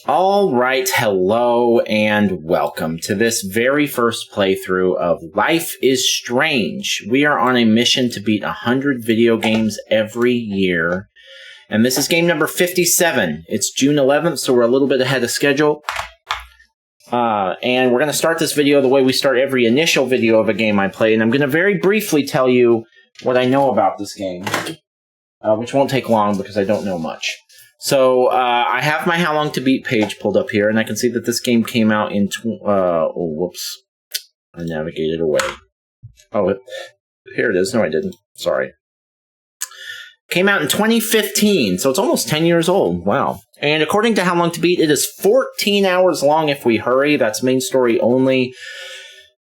All right, hello and welcome to this very first playthrough of Life is Strange. We are on a mission to beat 100 video games every year, and this is game number 57. It's June 11th, so we're a little bit ahead of schedule. And we're going to start this video the way we start every initial video of a game I play, and I'm going to very briefly tell you what I know about this game, which won't take long because I don't know much. So, I have my How Long to Beat page pulled up here, and I can see that this game came out in, whoops. I navigated away. Oh, here it is. No, I didn't. Sorry. Came out in 2015, so it's almost 10 years old. Wow. And according to How Long to Beat, it is 14 hours long if we hurry. That's main story only.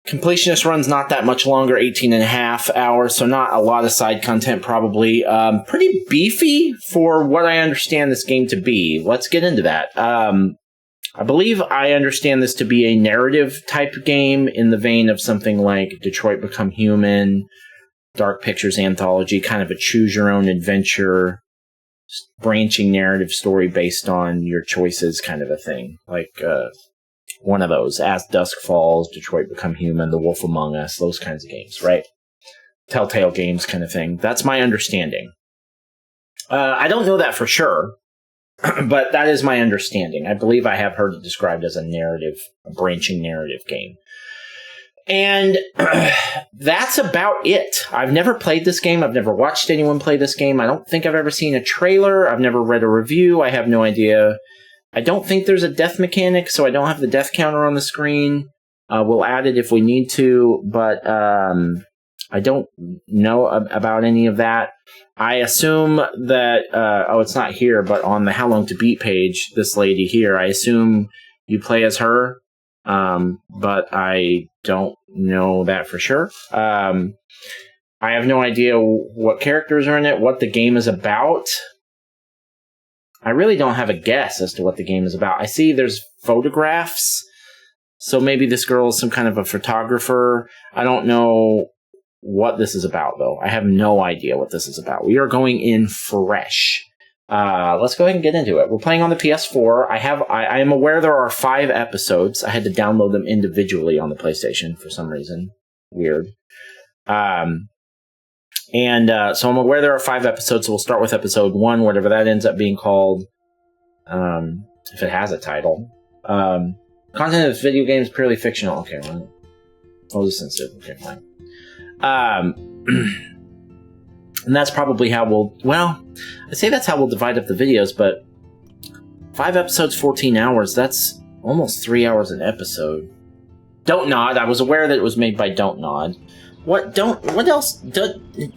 Completionist run's not that much longer, 18 and a half hours, so not a lot of side content probably. Pretty beefy for what I understand this game to be. Let's get into that. I believe I understand this to be a narrative type game in the vein of something like Detroit Become Human, Dark Pictures Anthology, kind of a choose-your-own-adventure, branching narrative story based on your choices kind of a thing. Like, one of those, As Dusk Falls, Detroit Become Human, The Wolf Among Us, those kinds of games, right? Telltale Games kind of thing. That's my understanding. I don't know that for sure, but that is my understanding. I believe I have heard it described as a branching narrative game. And that's about it. I've never played this game. I've never watched anyone play this game. I don't think I've ever seen a trailer. I've never read a review. I have no idea. I don't think there's a death mechanic, so I don't have the death counter on the screen. We'll add it if we need to, but I don't know about any of that. I assume that, it's not here, but on the How Long to Beat page, this lady here, I assume you play as her, but I don't know that for sure. I have no idea what characters are in it, what the game is about. I really don't have a guess as to what the game is about. I see there's photographs, so maybe this girl is some kind of a photographer. I don't know what this is about, though. I have no idea what this is about. We are going in fresh. Let's go ahead and get into it. We're playing on the PS4. I am aware there are 5 episodes. I had to download them individually on the PlayStation for some reason. Weird. So I'm aware there are 5 episodes, so we'll start with episode 1, whatever that ends up being called, if it has a title. Content of this video game is purely fictional. Okay, well, sensitive. Okay, fine. And that's probably how I'd say that's how we'll divide up the videos, but 5 episodes, 14 hours, that's almost 3 hours an episode. Don't Nod, I was aware that it was made by Don't Nod. What else?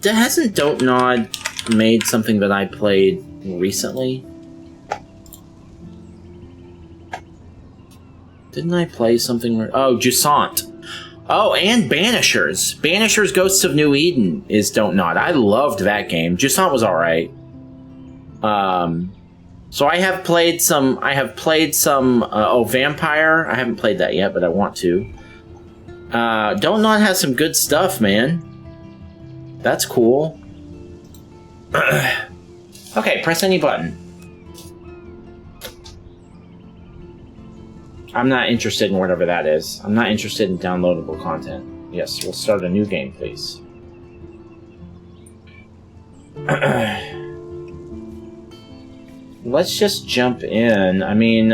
Hasn't Don't Nod made something that I played recently? Didn't I play something? Oh, Jusant. Oh, and Banishers. Banishers Ghosts of New Eden is Don't Nod. I loved that game. Jusant was alright. So I have played some, Vampire. I haven't played that yet, but I want to. Don't Nod has some good stuff, man. That's cool. Okay, press any button. I'm not interested in whatever that is. I'm not interested in downloadable content. Yes, we'll start a new game, please. Let's just jump in. I mean,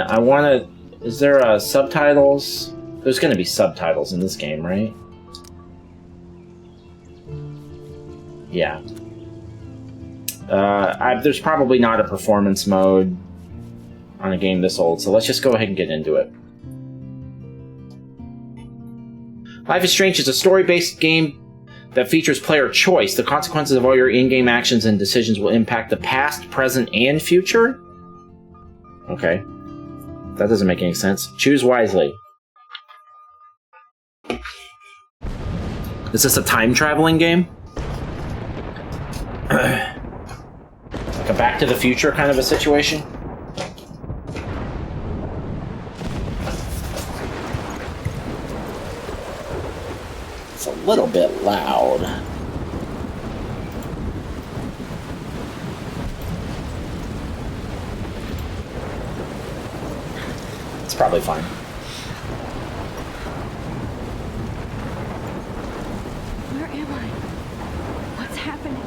is there subtitles? There's going to be subtitles in this game, right? Yeah. There's probably not a performance mode on a game this old, so let's just go ahead and get into it. Life is Strange is a story-based game that features player choice. The consequences of all your in-game actions and decisions will impact the past, present, and future? Okay. That doesn't make any sense. Choose wisely. Is this a time-traveling game? Like a Back to the Future kind of a situation? It's a little bit loud. It's probably fine. Where am I? What's happening?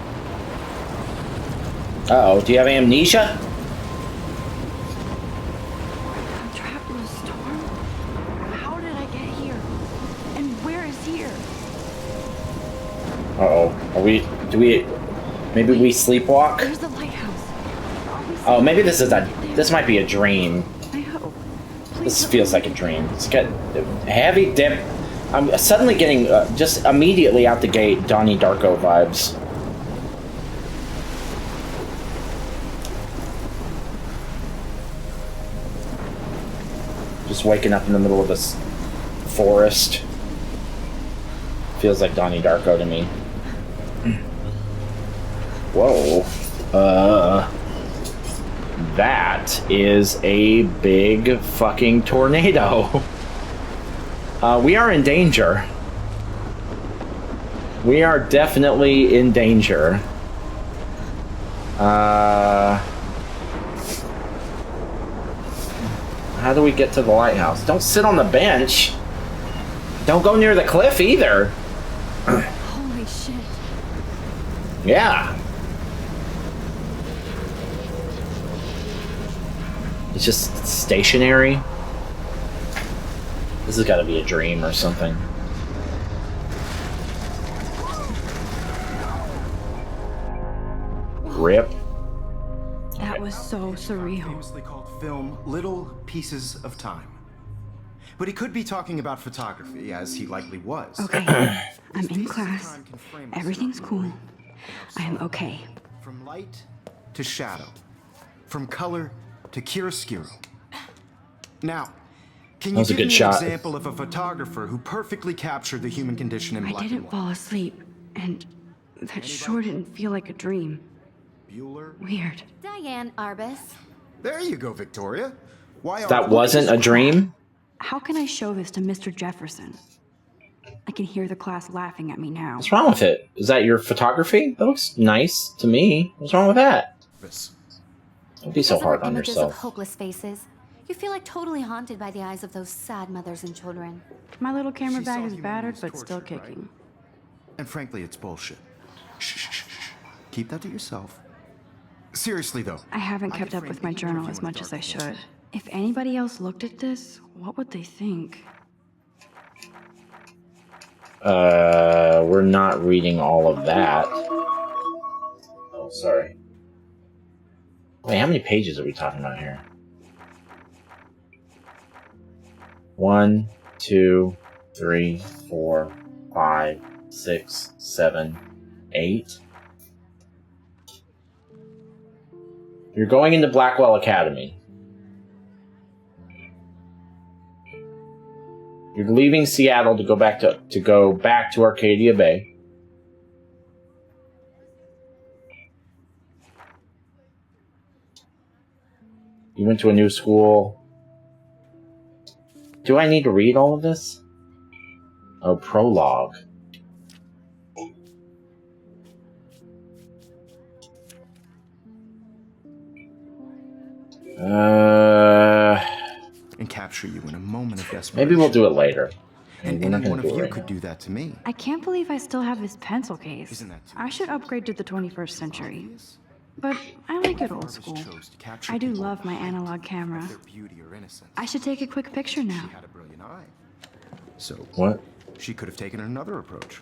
Uh-oh, do you have amnesia? I'm trapped in a storm? How did I get here? And where is here? Uh-oh. Maybe we sleepwalk? There's the lighthouse. Oh, maybe this might be a dream. I hope. This feels like a dream. It's got heavy dip. I'm suddenly getting, just immediately out the gate, Donnie Darko vibes. Just waking up in the middle of this forest. Feels like Donnie Darko to me. Whoa. That is a big fucking tornado. We are in danger. We are definitely in danger. How do we get to the lighthouse? Don't sit on the bench. Don't go near the cliff either. Holy shit. Yeah. It's just stationary. This has got to be a dream or something. Rip. That was so surreal. Famously called film Little Pieces of Time. But he could be talking about photography, as he likely was. Okay, I'm in class. Everything's cool. I am okay. From light to shadow. From color to chiaroscuro. Now, can you give me an example of a photographer who perfectly captured the human condition in black and white? I didn't fall asleep, and that sure didn't feel like a dream. Bueller? Weird. Diane Arbus. There you go, Victoria. Why that wasn't a dream? How can I show this to Mr. Jefferson? I can hear the class laughing at me now. What's wrong with it? Is that your photography? That looks nice to me. What's wrong with that? Don't be so hard on images yourself. Of hopeless faces. You feel like totally haunted by the eyes of those sad mothers and children. My little camera She bag saw is human battered, beings but still tortured, kicking. right? And frankly, it's bullshit. Shh, shh, shh, shh. Keep that to yourself. Seriously, though. I haven't kept up with my journal as much as I should. If anybody else looked at this, what would they think? We're not reading all of that. Oh, sorry. Wait, how many pages are we talking about here? 1, 2, 3, 4, 5, 6, 7, 8. You're going into Blackwell Academy. You're leaving Seattle to go back to Arcadia Bay. You went to a new school. Do I need to read all of this? Oh, prologue. And capture you in a moment of desperation. Maybe we'll do it later. And any one of you could do that to me. I can't believe I still have this pencil case. Isn't that too I should upgrade to the 21st century. But I like it old school. I do love my analog camera. Their beauty or innocence. I should take a quick picture now. She had a brilliant eye. So What? she could have taken another approach.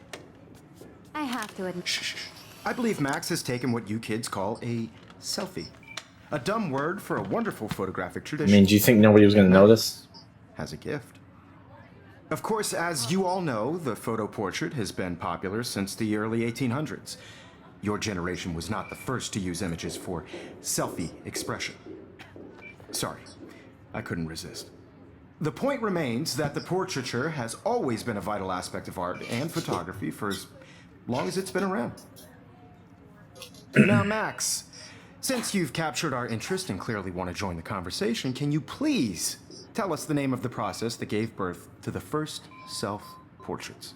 I have to admit. Shh, shh, shh. I believe Max has taken what you kids call a selfie. A dumb word for a wonderful photographic I tradition. mean, do you think nobody was going to notice? Has a gift. Of course, as you all know, the photo portrait has been popular since the early 1800s. Your generation was not the first to use images for selfie expression. Sorry, I couldn't resist. The point remains that the portraiture has always been a vital aspect of art and photography for as long as it's been around. Now, Max, since you've captured our interest and clearly want to join the conversation, can you please tell us the name of the process that gave birth to the first self-portraits?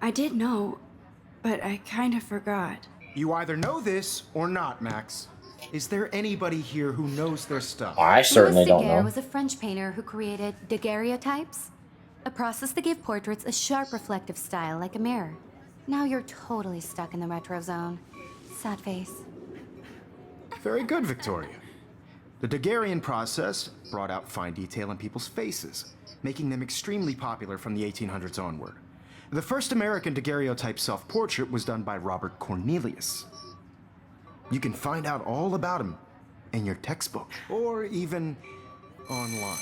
I did know, but I kind of forgot. You either know this or not, Max. Is there anybody here who knows their stuff? I certainly Louis don't Daguerre know. was a French painter who created daguerreotypes, a process that gave portraits a sharp reflective style like a mirror. Now you're totally stuck in the retro zone. Sad face. Very good, Victoria. The Daguerrean process brought out fine detail in people's faces, making them extremely popular from the 1800s onward. The first American daguerreotype self-portrait was done by Robert Cornelius. You can find out all about him in your textbook, or even online.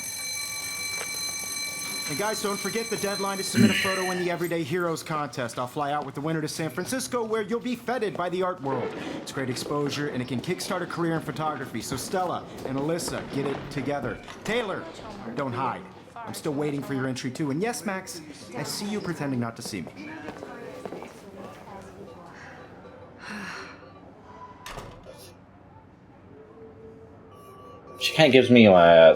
And guys, don't forget the deadline to submit a photo in the Everyday Heroes contest. I'll fly out with the winner to San Francisco, where you'll be feted by the art world. It's great exposure, and it can kickstart a career in photography. So Stella and Alyssa, get it together. Taylor, don't hide. I'm still waiting for your entry too. And yes, Max, I see you pretending not to see me. She kind of gives me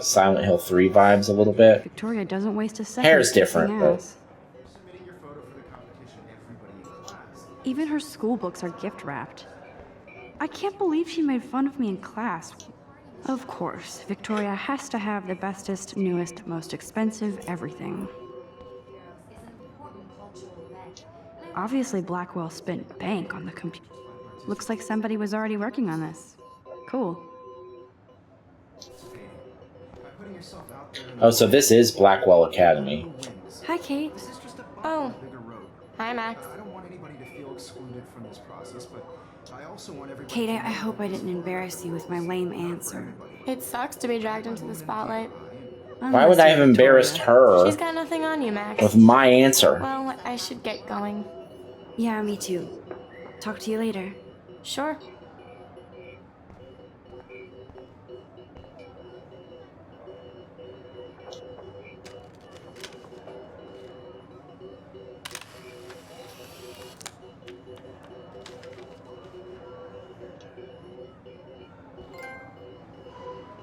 Silent Hill 3 vibes a little bit. Victoria doesn't waste a second. Hair's kissing different, but... ass. Even her school books are gift wrapped. I can't believe she made fun of me in class. Of course, Victoria has to have the bestest, newest, most expensive everything. Obviously, Blackwell spent bank on the computer. Looks like somebody was already working on this. Cool. Oh, so this is Blackwell Academy. Hi, Kate. Oh. Hi, Max. I don't want anybody to feel excluded from this process, but I also want everybody... Kate, I hope I didn't embarrass you with my lame answer. It sucks to be dragged into the spotlight. Why would I have embarrassed her She's got nothing on you, Max. with my answer? Well, I should get going. Yeah, me too. Talk to you later. Sure.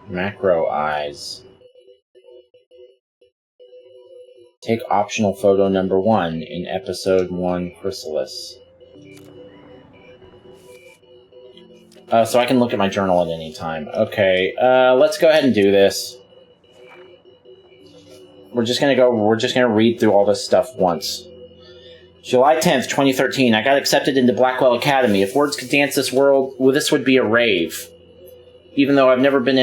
Macro eyes. Take optional photo number 1 in episode 1 Chrysalis. So I can look at my journal at any time. Okay, let's go ahead and do this. We're just gonna read through all this stuff once. July 10th, 2013. I got accepted into Blackwell Academy. If words could dance this world, well, this would be a rave. Even though I've never been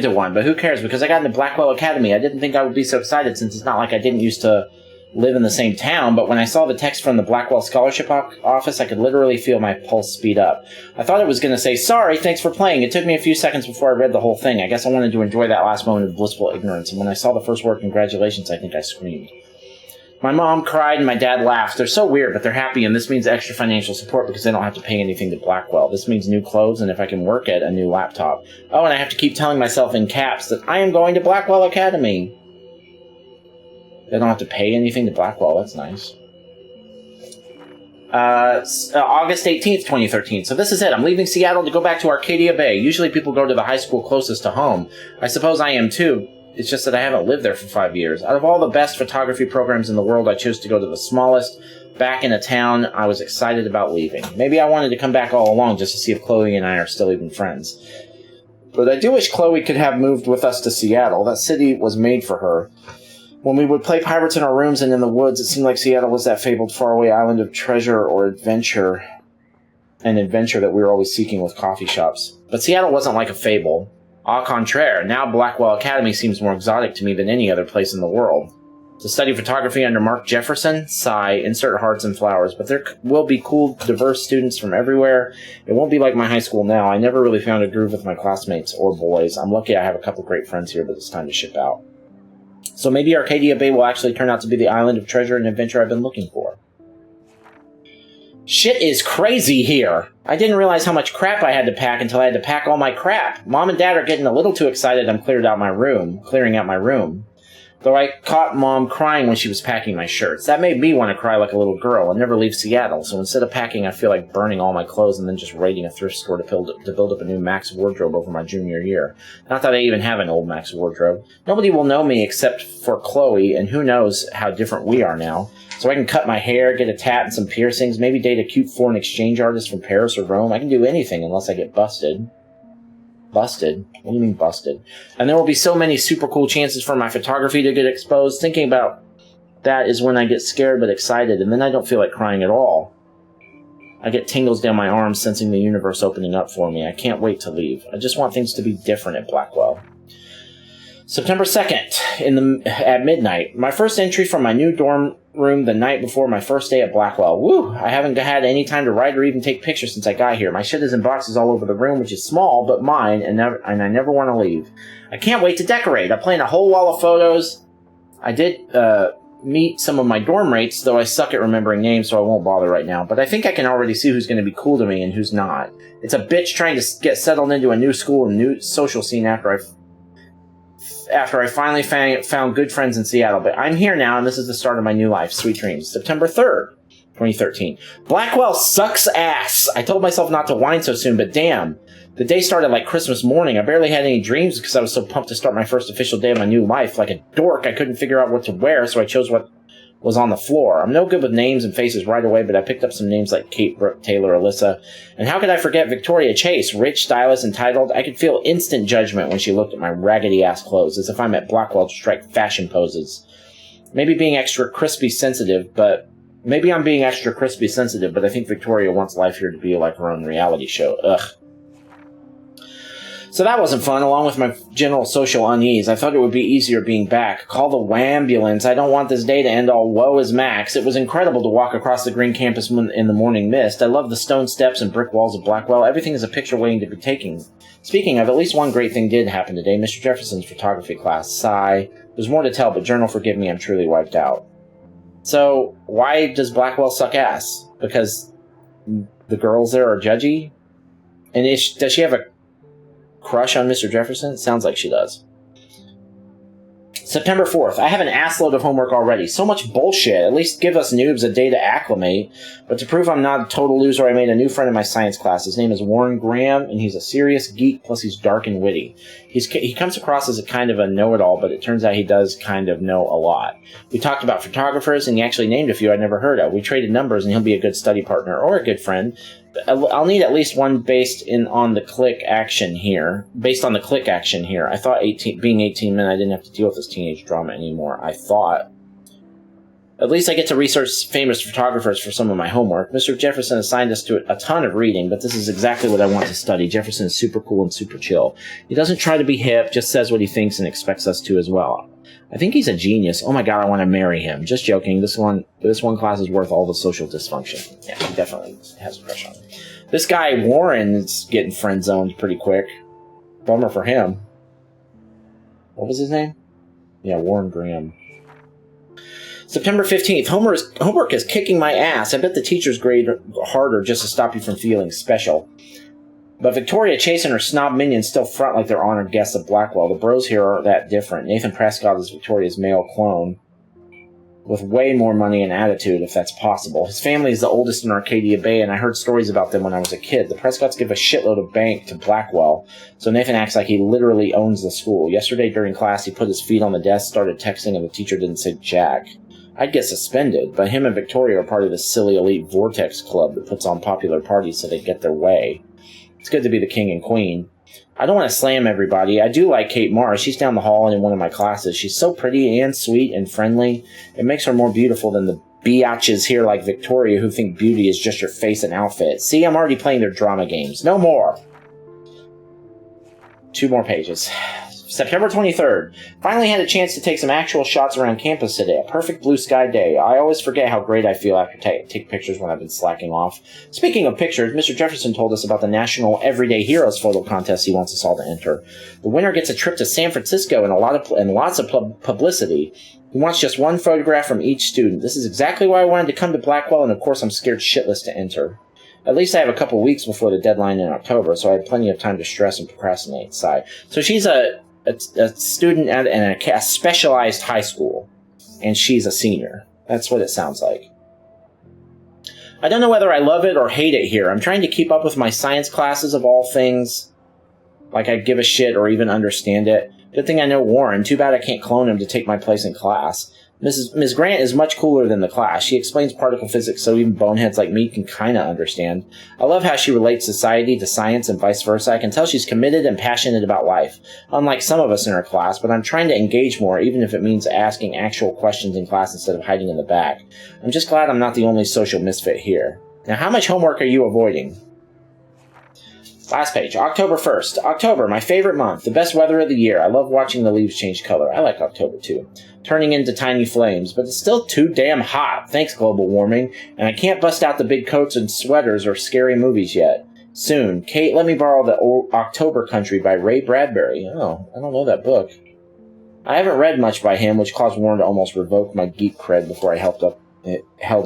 to one, but who cares? Because I got into Blackwell Academy. I didn't think I would be so excited, since it's not like I didn't used to live in the same town, but when I saw the text from the Blackwell Scholarship Office, I could literally feel my pulse speed up. I thought it was going to say, "Sorry, thanks for playing." It took me a few seconds before I read the whole thing. I guess I wanted to enjoy that last moment of blissful ignorance, and when I saw the first word, "Congratulations," I think I screamed. My mom cried and my dad laughed. They're so weird, but they're happy, and this means extra financial support because they don't have to pay anything to Blackwell. This means new clothes, and if I can work it, a new laptop. Oh, and I have to keep telling myself in caps that I am going to Blackwell Academy. They don't have to pay anything to Blackwell. That's nice. August 18th, 2013. So this is it. I'm leaving Seattle to go back to Arcadia Bay. Usually people go to the high school closest to home. I suppose I am too. It's just that I haven't lived there for 5 years. Out of all the best photography programs in the world, I chose to go to the smallest. Back in a town, I was excited about leaving. Maybe I wanted to come back all along just to see if Chloe and I are still even friends. But I do wish Chloe could have moved with us to Seattle. That city was made for her. When we would play pirates in our rooms and in the woods, it seemed like Seattle was that fabled faraway island of treasure or adventure. An adventure that we were always seeking with coffee shops. But Seattle wasn't like a fable. Au contraire, now Blackwell Academy seems more exotic to me than any other place in the world. To study photography under Mark Jefferson? Sigh, insert hearts and flowers. But there will be cool, diverse students from everywhere. It won't be like my high school now. I never really found a groove with my classmates or boys. I'm lucky I have a couple great friends here, but it's time to ship out. So maybe Arcadia Bay will actually turn out to be the island of treasure and adventure I've been looking for. Shit is crazy here! I didn't realize how much crap I had to pack until I had to pack all my crap. Mom and Dad are getting a little too excited I'm clearing out my room. Though I caught Mom crying when she was packing my shirts. That made me want to cry like a little girl and never leave Seattle, so instead of packing, I feel like burning all my clothes and then just raiding a thrift store to build up a new Max wardrobe over my junior year. Not that I even have an old Max wardrobe. Nobody will know me except for Chloe, and who knows how different we are now. So I can cut my hair, get a tat and some piercings, maybe date a cute foreign exchange artist from Paris or Rome. I can do anything unless I get busted. Busted? What do you mean busted? And there will be so many super cool chances for my photography to get exposed. Thinking about that is when I get scared but excited, and then I don't feel like crying at all. I get tingles down my arms sensing the universe opening up for me. I can't wait to leave. I just want things to be different at Blackwell. September 2nd, at midnight. My first entry from my new dorm room the night before my first day at Blackwell. Woo! I haven't had any time to write or even take pictures since I got here. My shit is in boxes all over the room, which is small, but mine, and I never want to leave. I can't wait to decorate. I plan a whole wall of photos. I did meet some of my dorm mates, though I suck at remembering names, so I won't bother right now. But I think I can already see who's going to be cool to me and who's not. It's a bitch trying to get settled into a new school and new social scene after I finally found good friends in Seattle. But I'm here now, and this is the start of my new life. Sweet dreams. September 3rd, 2013. Blackwell sucks ass. I told myself not to whine so soon, but damn. The day started like Christmas morning. I barely had any dreams because I was so pumped to start my first official day of my new life. Like a dork, I couldn't figure out what to wear, so I chose what was on the floor. I'm no good with names and faces right away, but I picked up some names like Kate, Brooke, Taylor, Alyssa. And how could I forget Victoria Chase, rich, stylish, entitled? I could feel instant judgment when she looked at my raggedy-ass clothes, as if I'm at Blackwell to strike fashion poses. Maybe I'm being extra crispy sensitive, but I think Victoria wants life here to be like her own reality show. Ugh. So that wasn't fun, along with my general social unease. I thought it would be easier being back. Call the wambulance. I don't want this day to end all woe is Max. It was incredible to walk across the green campus in the morning mist. I love the stone steps and brick walls of Blackwell. Everything is a picture waiting to be taken. Speaking of, at least one great thing did happen today. Mr. Jefferson's photography class. Sigh. There's more to tell, but journal, forgive me, I'm truly wiped out. So, why does Blackwell suck ass? Because the girls there are judgy? And does she have a crush on Mr. Jefferson? Sounds like she does. September 4th. I have an assload of homework already. So much bullshit. At least give us noobs a day to acclimate. But to prove I'm not a total loser, I made a new friend in my science class. His name is Warren Graham, and he's a serious geek, plus he's dark and witty. He comes across as a kind of a know-it-all, but it turns out he does kind of know a lot. We talked about photographers, and he actually named a few I'd never heard of. We traded numbers, and he'll be a good study partner, or a good friend. I'll need at least one based on the click action here. I thought being 18 meant I didn't have to deal with this teenage drama anymore. I thought. At least I get to research famous photographers for some of my homework. Mr. Jefferson assigned us to a ton of reading, but this is exactly what I want to study. Jefferson is super cool and super chill. He doesn't try to be hip, just says what he thinks and expects us to as well. I think he's a genius. Oh my god, I want to marry him. Just joking. This one class is worth all the social dysfunction. Yeah, he definitely has a crush on me. This guy, Warren, is getting friend-zoned pretty quick. Bummer for him. What was his name? Yeah, Warren Graham. September 15th. Homework is kicking my ass. I bet the teachers grade harder just to stop you from feeling special. But Victoria Chase and her snob minions still front like they're honored guests of Blackwell. The bros here are that different. Nathan Prescott is Victoria's male clone, with way more money and attitude, if that's possible. His family is the oldest in Arcadia Bay, and I heard stories about them when I was a kid. The Prescotts give a shitload of bank to Blackwell, so Nathan acts like he literally owns the school. Yesterday during class, he put his feet on the desk, started texting, and the teacher didn't say jack. I'd get suspended, but him and Victoria are part of this silly elite Vortex club that puts on popular parties so they get their way. It's good to be the king and queen. I don't want to slam everybody. I do like Kate Mara. She's down the hall and in one of my classes. She's so pretty and sweet and friendly. It makes her more beautiful than the biatches here like Victoria who think beauty is just your face and outfit. See, I'm already playing their drama games. No more. 2 more pages. September 23rd. Finally had a chance to take some actual shots around campus today. A perfect blue sky day. I always forget how great I feel after take pictures when I've been slacking off. Speaking of pictures, Mr. Jefferson told us about the National Everyday Heroes photo contest he wants us all to enter. The winner gets a trip to San Francisco and lots of publicity. He wants just one photograph from each student. This is exactly why I wanted to come to Blackwell, and of course I'm scared shitless to enter. At least I have a couple weeks before the deadline in October, so I had plenty of time to stress and procrastinate. Sigh. So she's a student at a specialized high school, and she's a senior. That's what it sounds like. I don't know whether I love it or hate it here. I'm trying to keep up with my science classes of all things, like I give a shit or even understand it. Good thing I know Warren. Too bad I can't clone him to take my place in class. Ms. Grant is much cooler than the class. She explains particle physics so even boneheads like me can kinda understand. I love how she relates society to science and vice versa. I can tell she's committed and passionate about life, unlike some of us in her class, but I'm trying to engage more, even if it means asking actual questions in class instead of hiding in the back. I'm just glad I'm not the only social misfit here. Now, how much homework are you avoiding? Last page. October 1st. October, my favorite month. The best weather of the year. I love watching the leaves change color. I like October too. Turning into tiny flames, but it's still too damn hot. Thanks, global warming. And I can't bust out the big coats and sweaters or scary movies yet. Soon. Kate, let me borrow The October Country by Ray Bradbury. Oh, I don't know that book. I haven't read much by him, which caused Warren to almost revoke my geek cred before I held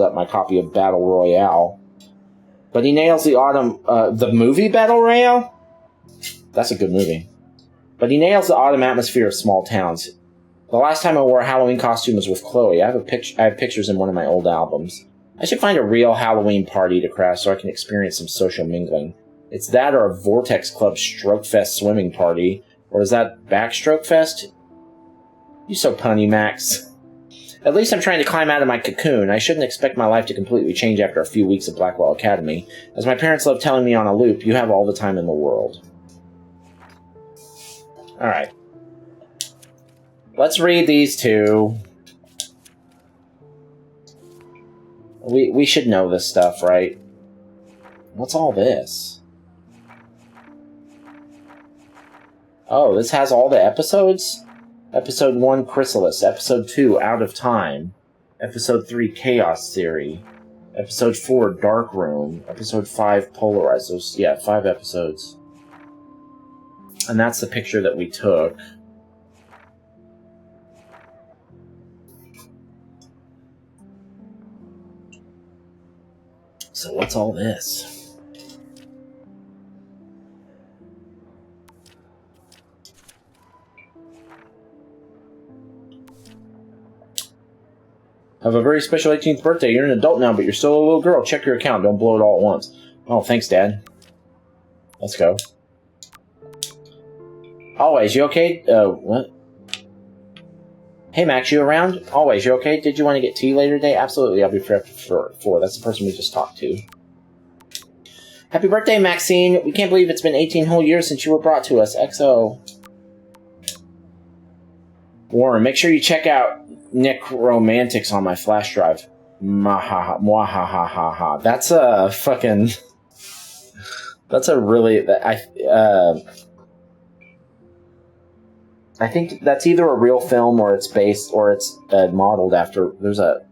up my copy of Battle Royale. But he nails the movie Battle Royale? That's a good movie. But he nails the autumn atmosphere of small towns. The last time I wore a Halloween costume was with Chloe. I have pictures in one of my old albums. I should find a real Halloween party to crash so I can experience some social mingling. It's that or a Vortex Club Stroke Fest swimming party. Or is that Backstroke Fest? You so punny, Max. At least I'm trying to climb out of my cocoon. I shouldn't expect my life to completely change after a few weeks at Blackwell Academy. As my parents love telling me on a loop, you have all the time in the world. Alright. Let's read these two. We should know this stuff, right? What's all this? Oh, this has all the episodes? Episode 1, Chrysalis. Episode 2, Out of Time. Episode 3, Chaos Theory. Episode 4, Dark Room. Episode 5, Polarized. Those, yeah, 5 episodes. And that's the picture that we took. So what's all this? Have a very special 18th birthday. You're an adult now, but you're still a little girl. Check your account. Don't blow it all at once. Oh, thanks, Dad. Let's go. Always, you okay? What? Hey, Max, you around? Always, you okay? Did you want to get tea later today? Absolutely, I'll be free for 4. That's the person we just talked to. Happy birthday, Maxine. We can't believe it's been 18 whole years since you were brought to us. XO. Warren, make sure you check out Necromantics on my flash drive. Mwahaha. That's a fucking... That's a really... I think that's either a real film or it's based or it's modeled after... There's a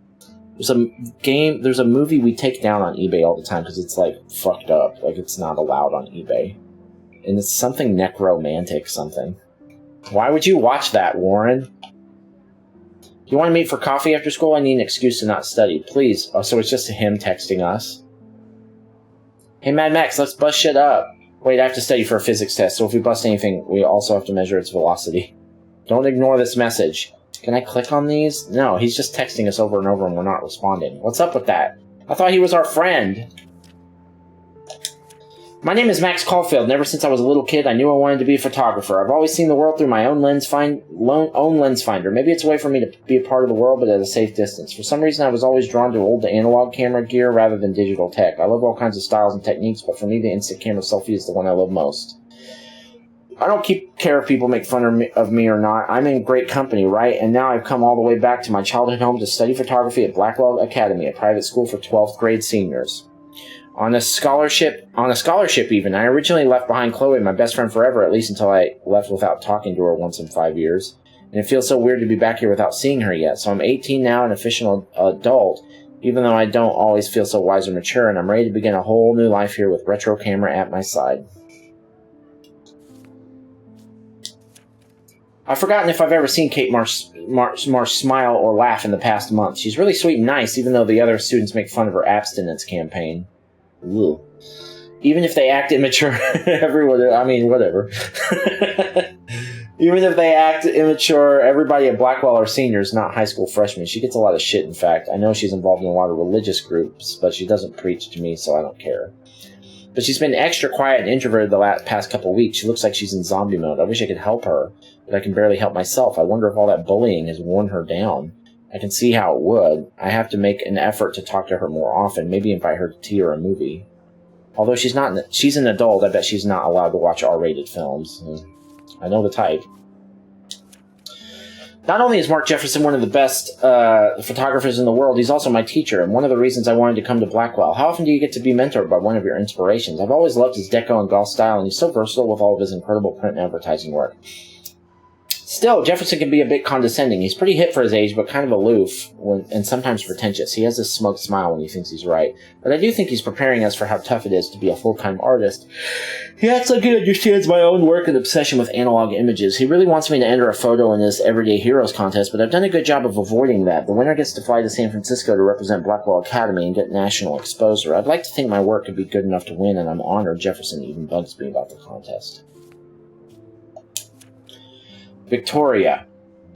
movie we take down on eBay all the time because it's like fucked up. Like it's not allowed on eBay. And it's something necromantic something. Why would you watch that, Warren? Do you want to meet for coffee after school? I need an excuse to not study. Please. Oh, so it's just him texting us. Hey, Mad Max, let's bust shit up. Wait, I have to study for a physics test, so if we bust anything, we also have to measure its velocity. Don't ignore this message. Can I click on these? No, he's just texting us over and over and we're not responding. What's up with that? I thought he was our friend. My name is Max Caulfield, and ever since I was a little kid, I knew I wanted to be a photographer. I've always seen the world through my own lens finder. Maybe it's a way for me to be a part of the world, but at a safe distance. For some reason, I was always drawn to old analog camera gear rather than digital tech. I love all kinds of styles and techniques, but for me, the instant camera selfie is the one I love most. I don't care if people make fun of me or not. I'm in great company, right? And now I've come all the way back to my childhood home to study photography at Blackwell Academy, a private school for 12th grade seniors. On a scholarship even. I originally left behind Chloe, my best friend forever, at least until I left without talking to her once in 5 years. And it feels so weird to be back here without seeing her yet. So I'm 18 now, an official adult, even though I don't always feel so wise or mature, and I'm ready to begin a whole new life here with retro camera at my side. I've forgotten if I've ever seen Kate Marsh smile or laugh in the past month. She's really sweet and nice, even though the other students make fun of her abstinence campaign. Ooh. Even if they act immature, everyone, I mean, whatever. Even if they act immature, everybody at Blackwell are seniors, not high school freshmen. She gets a lot of shit, in fact. I know she's involved in a lot of religious groups, but she doesn't preach to me, so I don't care. But she's been extra quiet and introverted the past couple of weeks. She looks like she's in zombie mode. I wish I could help her, but I can barely help myself. I wonder if all that bullying has worn her down. I can see how it would. I have to make an effort to talk to her more often, maybe invite her to tea or a movie. Although she's an adult, I bet she's not allowed to watch R-rated films. I know the type. Not only is Mark Jefferson one of the best photographers in the world, he's also my teacher, and one of the reasons I wanted to come to Blackwell. How often do you get to be mentored by one of your inspirations? I've always loved his deco and golf style, and he's so versatile with all of his incredible print and advertising work. Still, Jefferson can be a bit condescending. He's pretty hip for his age, but kind of aloof and sometimes pretentious. He has this smug smile when he thinks he's right. But I do think he's preparing us for how tough it is to be a full-time artist. He acts like he understands my own work and obsession with analog images. He really wants me to enter a photo in his Everyday Heroes contest, but I've done a good job of avoiding that. The winner gets to fly to San Francisco to represent Blackwell Academy and get national exposure. I'd like to think my work could be good enough to win, and I'm honored Jefferson even bugs me about the contest. Victoria.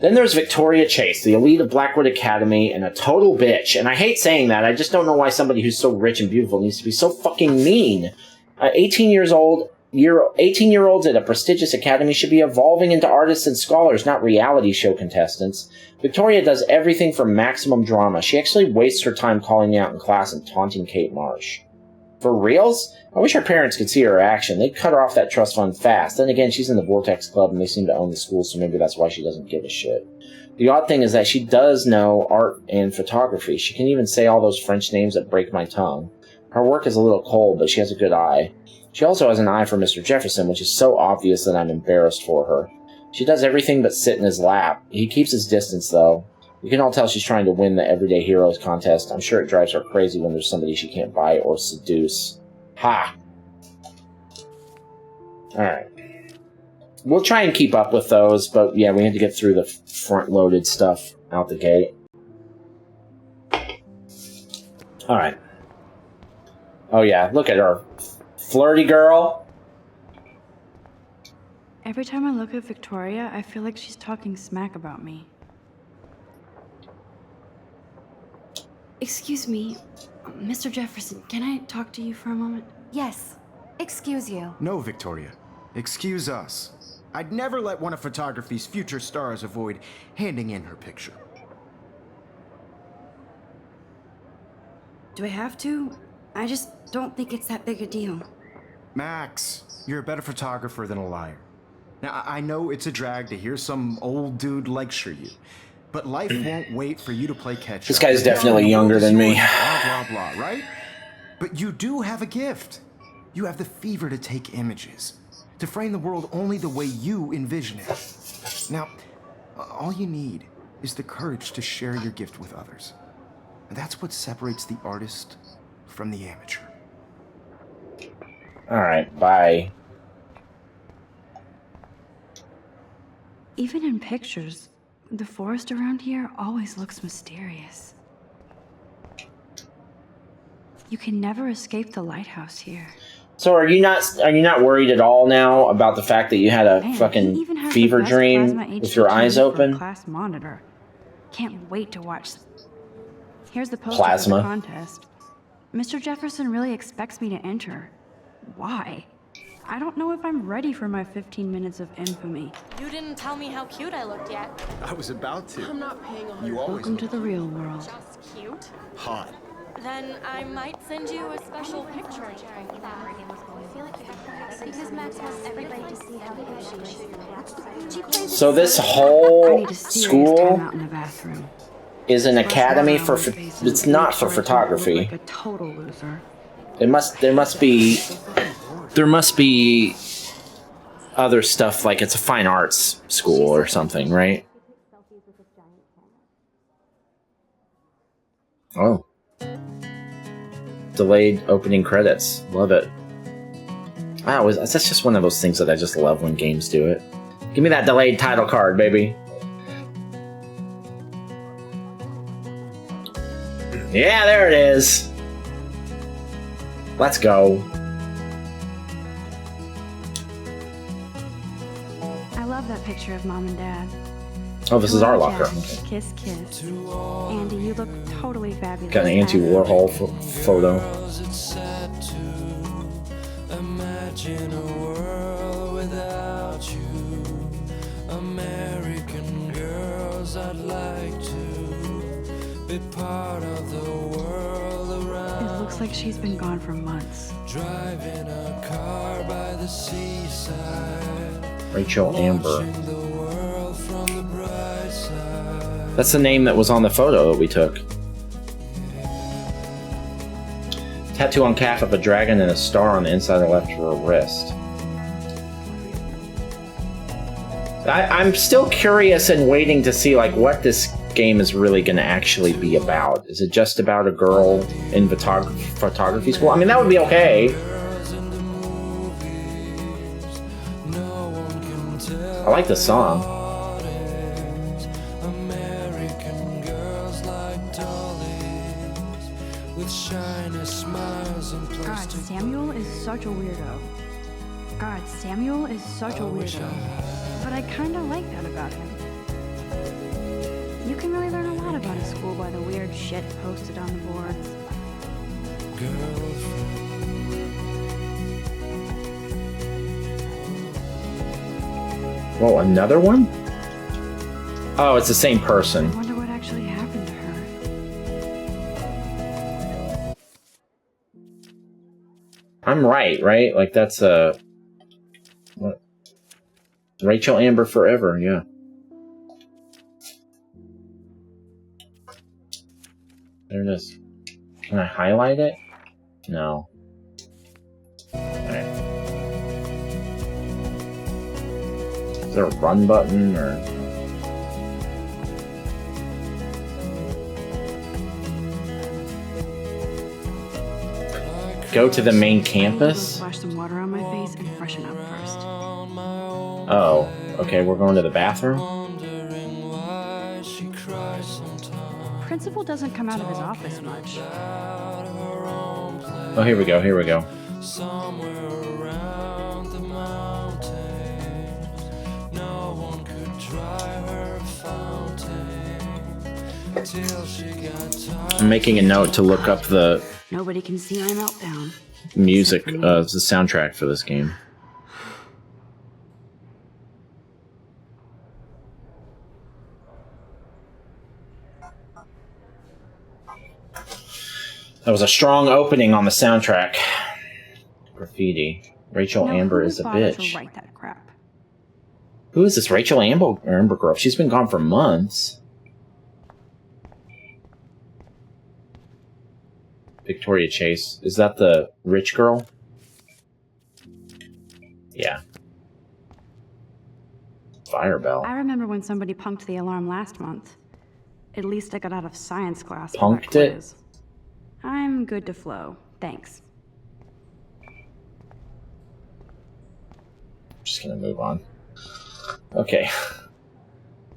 Then there's Victoria Chase, the elite of Blackwood Academy, and a total bitch. And I hate saying that. I just don't know why somebody who's so rich and beautiful needs to be so fucking mean. 18-year-olds at a prestigious academy should be evolving into artists and scholars, not reality show contestants. Victoria does everything for maximum drama. She actually wastes her time calling me out in class and taunting Kate Marsh. For reals? I wish her parents could see her action. They'd cut her off that trust fund fast. Then again, she's in the Vortex Club and they seem to own the school, so maybe that's why she doesn't give a shit. The odd thing is that she does know art and photography. She can even say all those French names that break my tongue. Her work is a little cold, but she has a good eye. She also has an eye for Mr. Jefferson, which is so obvious that I'm embarrassed for her. She does everything but sit in his lap. He keeps his distance, though. You can all tell she's trying to win the Everyday Heroes contest. I'm sure it drives her crazy when there's somebody she can't buy or seduce. Ha! Alright. We'll try and keep up with those, but yeah, we had to get through the front-loaded stuff out the gate. Alright. Oh yeah, look at her. Flirty girl. Every time I look at Victoria, I feel like she's talking smack about me. Excuse me, Mr. Jefferson, can I talk to you for a moment? Yes. Excuse you. No, Victoria. Excuse us. I'd never let one of photography's future stars avoid handing in her picture. Do I have to? I just don't think it's that big a deal. Max, you're a better photographer than a liar. Now, I know it's a drag to hear some old dude lecture you, but life won't wait for you to play catch-up. This guy's definitely younger than me. Blah, blah, blah, right? But you do have a gift. You have the fever to take images, to frame the world only the way you envision it. Now, all you need is the courage to share your gift with others. And that's what separates the artist from the amateur. Alright, bye. Even in pictures, the forest around here always looks mysterious. You can never escape the lighthouse here. So are you not worried at all now about the fact that you had a fucking fever dream with your eyes open? Class monitor. Can't wait to watch. Here's the poster Plasma. for the contest. Mr. Jefferson really expects me to enter. Why? I don't know if I'm ready for my 15 minutes of infamy. You didn't tell me how cute I looked yet. I was about to. I'm not paying on You always Welcome to the real world. Just cute. hot. Then I might send you a special picture. Because Max wants everybody to see how hip she is. So this I whole need a serious school timeout in the bathroom. is an academy Wash for my face and it's not make for sure I don't photography. look like a total loser. There must be other stuff, like it's a fine arts school or something, right? Oh. Delayed opening credits. Love it. That's just one of those things that I just love when games do it. Give me that delayed title card, baby. Yeah, there it is. Let's go. I love that picture of Mom and Dad. Oh, this is our locker. Jack, Okay. kiss, kiss. Andy, you look totally fabulous. Got an Anti Warhol photo. Imagine a world without you. American girls, I'd like to be part of the world around. It looks like she's been gone for months. Driving a car by the seaside. Rachel Amber. Watching the world from the bright side. That's the name that was on the photo that we took. Tattoo on calf of a dragon and a star on the inside of the left of her wrist. I'm still curious and waiting to see like what this game is really going to actually be about. Is it just about a girl in photography school? I mean, that would be okay. I like the song. American girls like dollies with shiny smiles and God, plastic. Samuel is such a weirdo. God, Samuel is such a weirdo. But I kind of like that about him. You can really learn a lot about a school by the weird shit posted on the boards. Whoa, another one? Oh, it's the same I person. wonder what actually happened to her. I'm right? Like that's a... What? Rachel Amber forever, yeah. There it is. Can I highlight it? No. Alright. Is there a run button or... Go to the main campus? Splash some water on my face and freshen up first. Oh, okay, we're going to the bathroom? Principal doesn't come out of his office much. Oh, here we go, here we go. Somewhere around the mountains, no one could dry her fountain till she got tired. I'm making a note to look up the Nobody can see my meltdown. music, the soundtrack for this game. That was a strong opening on the soundtrack. Graffiti. Rachel Now, Amber who is a would bother bitch. to write that crap? Who is this Rachel Amber girl? She's been gone for months. Victoria Chase. Is that the rich girl? Yeah. Firebell. I remember when somebody punked the alarm last month. At least I got out of science class. for Punked that it? quiz. I'm good to flow. Thanks. Just gonna move on. Okay.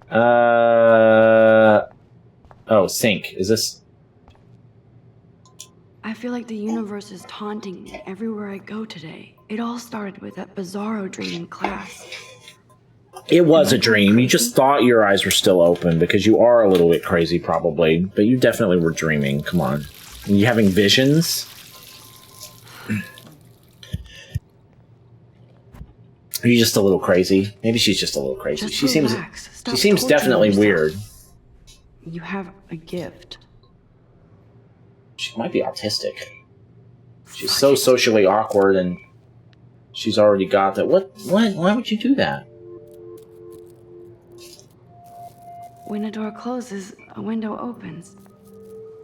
Oh, sync. Is this... I feel like the universe is taunting me everywhere I go today. It all started with that bizarro dream in class. It was a dream. You just thought your eyes were still open because you are a little bit crazy probably, but you definitely were dreaming. Come on. Are you having visions? Are you just a little crazy? Maybe she's just a little crazy. Just She seems relax. Stop she seems torturing definitely yourself. weird. You have a gift. She might be autistic. She's so socially awkward and she's already got that. What? Why would you do that? When a door closes, a window opens.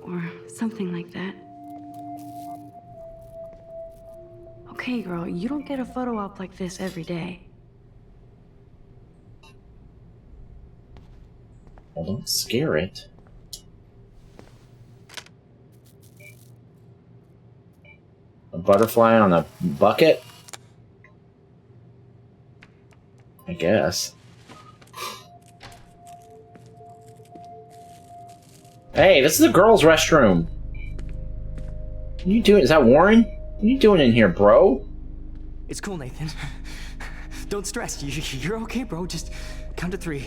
Or something like that. Okay, girl, you don't get a photo op like this every day. Well, don't scare it. A butterfly on a bucket? I guess. Hey, this is the girls' restroom. What are you doing? Is that Warren? What are you doing in here, bro? It's cool, Nathan. Don't stress. You're okay, bro. Just count to 3.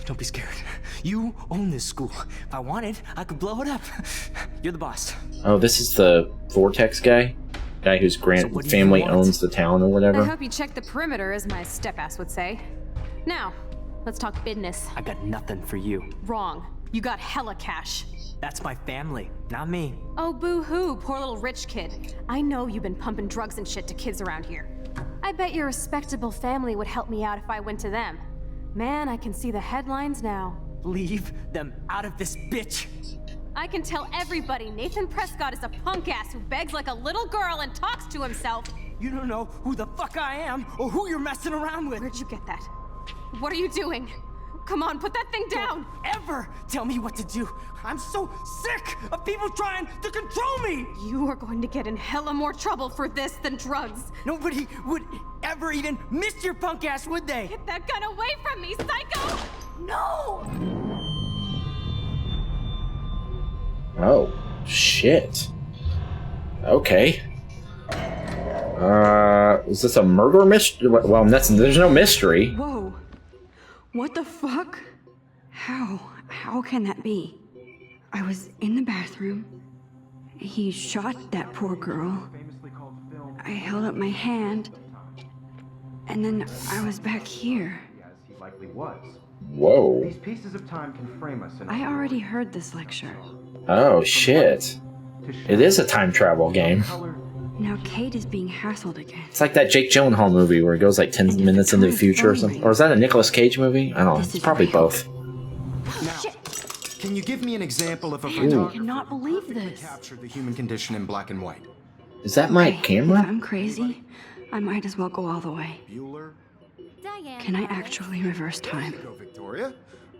Don't be scared. You own this school. If I wanted, I could blow it up. You're the boss. Oh, this is the Vortex guy? Guy whose what do you family want? owns the town or I whatever? hope you check the perimeter, as my step-ass would say. Now, let's talk business. I got nothing for you. Wrong. You got hella cash. That's my family, not me. Oh, boo-hoo, poor little rich kid. I know you've been pumping drugs and shit to kids around here. I bet your respectable family would help me out if I went to them. Man, I can see the headlines now. Leave them out of this, bitch. I can tell everybody Nathan Prescott is a punk ass who begs like a little girl and talks to himself. You don't know who the fuck I am or who you're messing around with. Where'd you get that? What are you doing? Come on, put that thing down! Don't ever tell me what to do. I'm so sick of people trying to control me. You are going to get in hella more trouble for this than drugs. Nobody would ever even miss your punk ass, would they? Get that gun away from me, psycho! No! Oh, shit. Okay. Is this a murder mystery? Well, there's no mystery. Whoa. What the fuck? How can that be? I was in the bathroom. He shot that poor girl. I held up my hand. And then I was back here. As he likely was. Whoa. These pieces of time can frame us in I already heard this lecture. Oh, shit. It is a time travel game. Now Kate is being hassled again. It's like that Jake Gyllenhaal movie where it goes like 10 minutes into the future or something. Or is that a Nicolas Cage movie? I don't know. It's probably both. Now, can you give me an example of a I photographer cannot believe who this. captured the human condition in black and white? Is that my If camera? I'm crazy, I might as well go all the way. Bueller? Diane. Can I actually reverse time? Go, Victoria.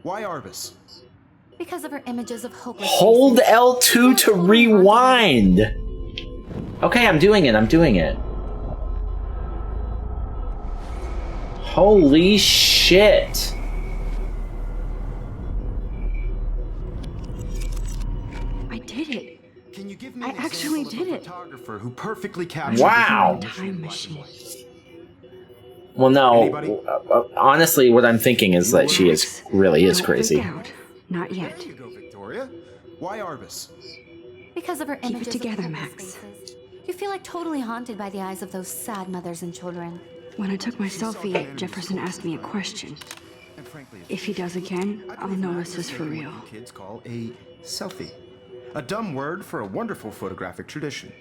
Why Arbus? Because of her images of hopeless. Hold faces. L2 to rewind. Okay, I'm doing it. Holy shit. I did it. Can you give me I an actually example of did a it. photographer who perfectly captured Wow. the human Time condition in machine. Well, no. Anybody? Honestly, what I'm thinking is that she is really is Don't crazy. freak out. Not black and yet. white? There you go, Victoria. Why Arbus? Because of her it images together, of hopeless Max. faces. You feel like totally haunted by the eyes of those sad mothers and children. When I took my selfie, Jefferson asked me a question. And frankly, If he does again, I'll know this is for what real. you kids call a selfie. A dumb word for a wonderful photographic tradition.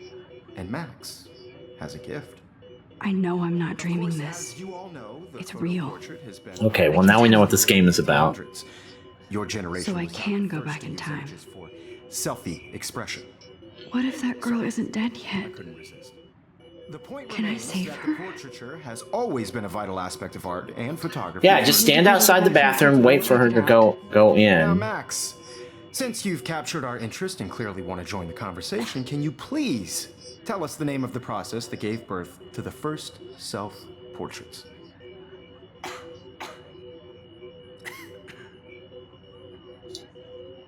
And Max has a gift. I know I'm not dreaming As this. you all know, the It's photo real. portrait has been Okay, well now we know what this game is about. hundreds. Your generation So I was not can the go first back to in use time. images for selfie expression. What if that girl isn't dead I yet? couldn't resist. The point Can I remains save that her? the portraiture has always been a vital aspect of art and photography. Yeah, just stand outside the bathroom, wait for her to go Now, in. Max, since you've captured our interest and clearly want to join the conversation, can you please tell us the name of the process that gave birth to the first self-portraits?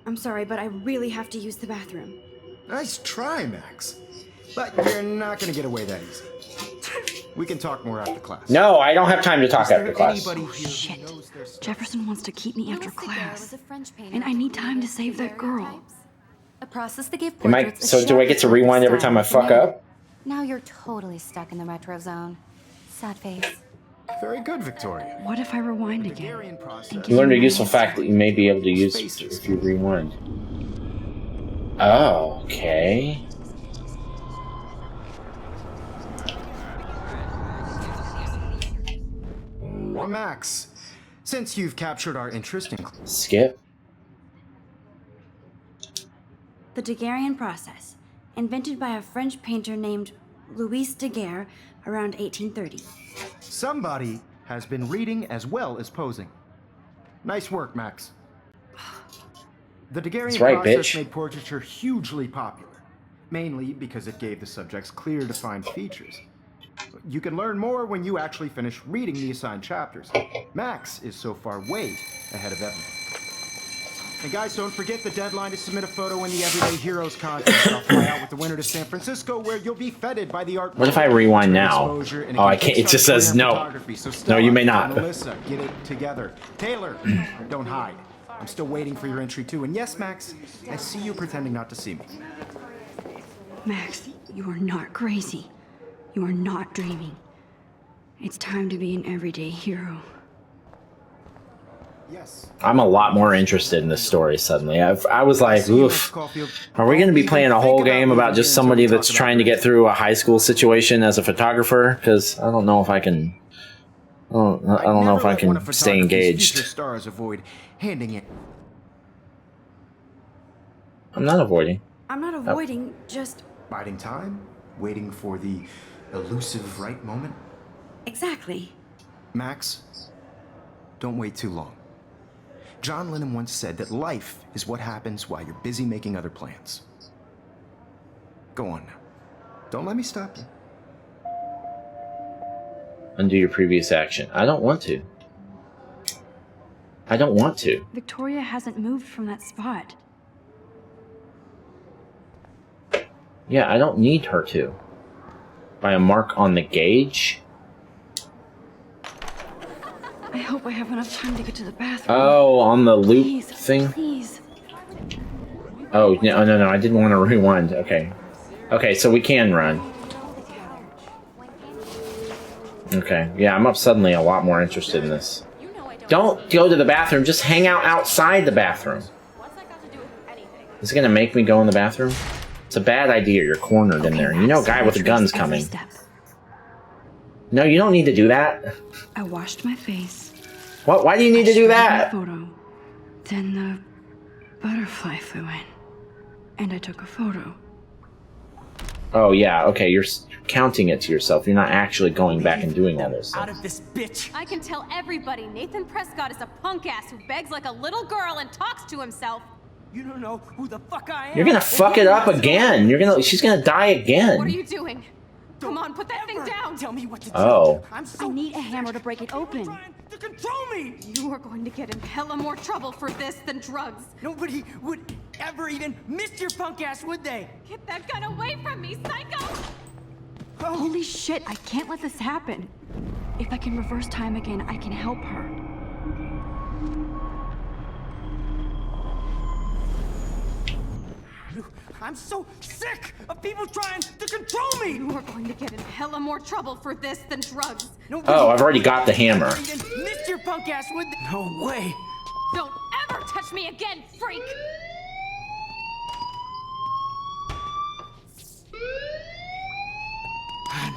I'm sorry, but I really have to use the bathroom. Nice try, Max. But you're not going to get away that easy. We can talk more after class. No, I don't have time to talk Is there after class. anybody here who Shit. knows their stuff? Jefferson wants to keep me after Louis Daguerre class. was a French painter And I who need time to created save that girl. daguerreotypes, a process that gave Am I, portraits a so do I get to sharp rewind every time I style. fuck up? Now you're totally stuck in the retro zone. Sad face. Very good, Victoria. What if I rewind again? Daguerrean process. You learned a useful fact that you may be able to use if you rewind. Oh, okay. Well, Max, since you've captured our interest in Skip. The Daguerrean process, invented by a French painter named Louis Daguerre around 1830. somebody has been reading as well as posing. Nice work, Max. The Daguerrean That's right, process bitch. made portraiture hugely popular, mainly because it gave the subjects clear, defined features. You can learn more when you actually finish reading the assigned chapters. Max is so far way ahead of Evan. And guys, don't forget the deadline to submit a photo in the Everyday Heroes contest. I'll fly out with the winner to San Francisco, where you'll be feted by the art. What if I rewind now? Oh, I can't. It just says no. No, you may not. Melissa, get it together. Taylor, don't hide. I'm still waiting for your entry too. And yes, Max, I see you pretending not to see me. Max, you are not crazy. You are not dreaming. It's time to be an everyday hero. Yes. I'm a lot more interested in this story suddenly. I was like, oof. Are we going to be playing a whole game about just somebody that's trying to get through a high school situation as a photographer? Because I don't know if I can. I don't know if I can stay engaged. Stars avoid handing it. I'm not avoiding. I'm not avoiding, just... Biding time, waiting for the elusive right moment. Exactly. Max, don't wait too long. John Lennon once said that life is what happens while you're busy making other plans. Go on now. Don't let me stop you. Undo your previous action. I don't want to. I don't want to. Victoria hasn't moved from that spot. Yeah, I don't need her to. By a mark on the gauge? I hope I have enough time to get to the bathroom. Oh, on the loop Please, thing? please. Oh, no, I didn't want to rewind. Okay. Okay, so we can run. Okay, yeah, I'm suddenly a lot more interested in this. Don't go to the bathroom, just hang out outside the bathroom. Is it gonna make me go in the bathroom? It's a bad idea, you're cornered in there. You know a guy with a gun's coming. No, you don't need to do that. I washed my face. What? Why do you need to do that? Photo. Then the butterfly flew in. And I took a photo. Oh, yeah, okay, you're counting it to yourself. You're not actually going back and doing all those things. Out of this bitch. I can tell everybody Nathan Prescott is a punk ass who begs like a little girl and talks to himself. You don't know who the fuck I am. You're gonna fuck it up again. She's gonna die again. What are you doing? Come on, put that thing down. Tell me what to do. Oh. I need a hammer to break it open. Trying to control me. You are going to get in hella more trouble for this than drugs. Nobody would ever even miss your punk ass, would they? Get that gun away from me, psycho! Holy shit, I can't let this happen. If I can reverse time again, I can help her. I'm so sick of people trying to control me. You are going to get in hella more trouble for this than drugs. Nobody Oh, I've already got the hammer. would even miss your punk ass, would they? No way. Don't ever touch me again, freak!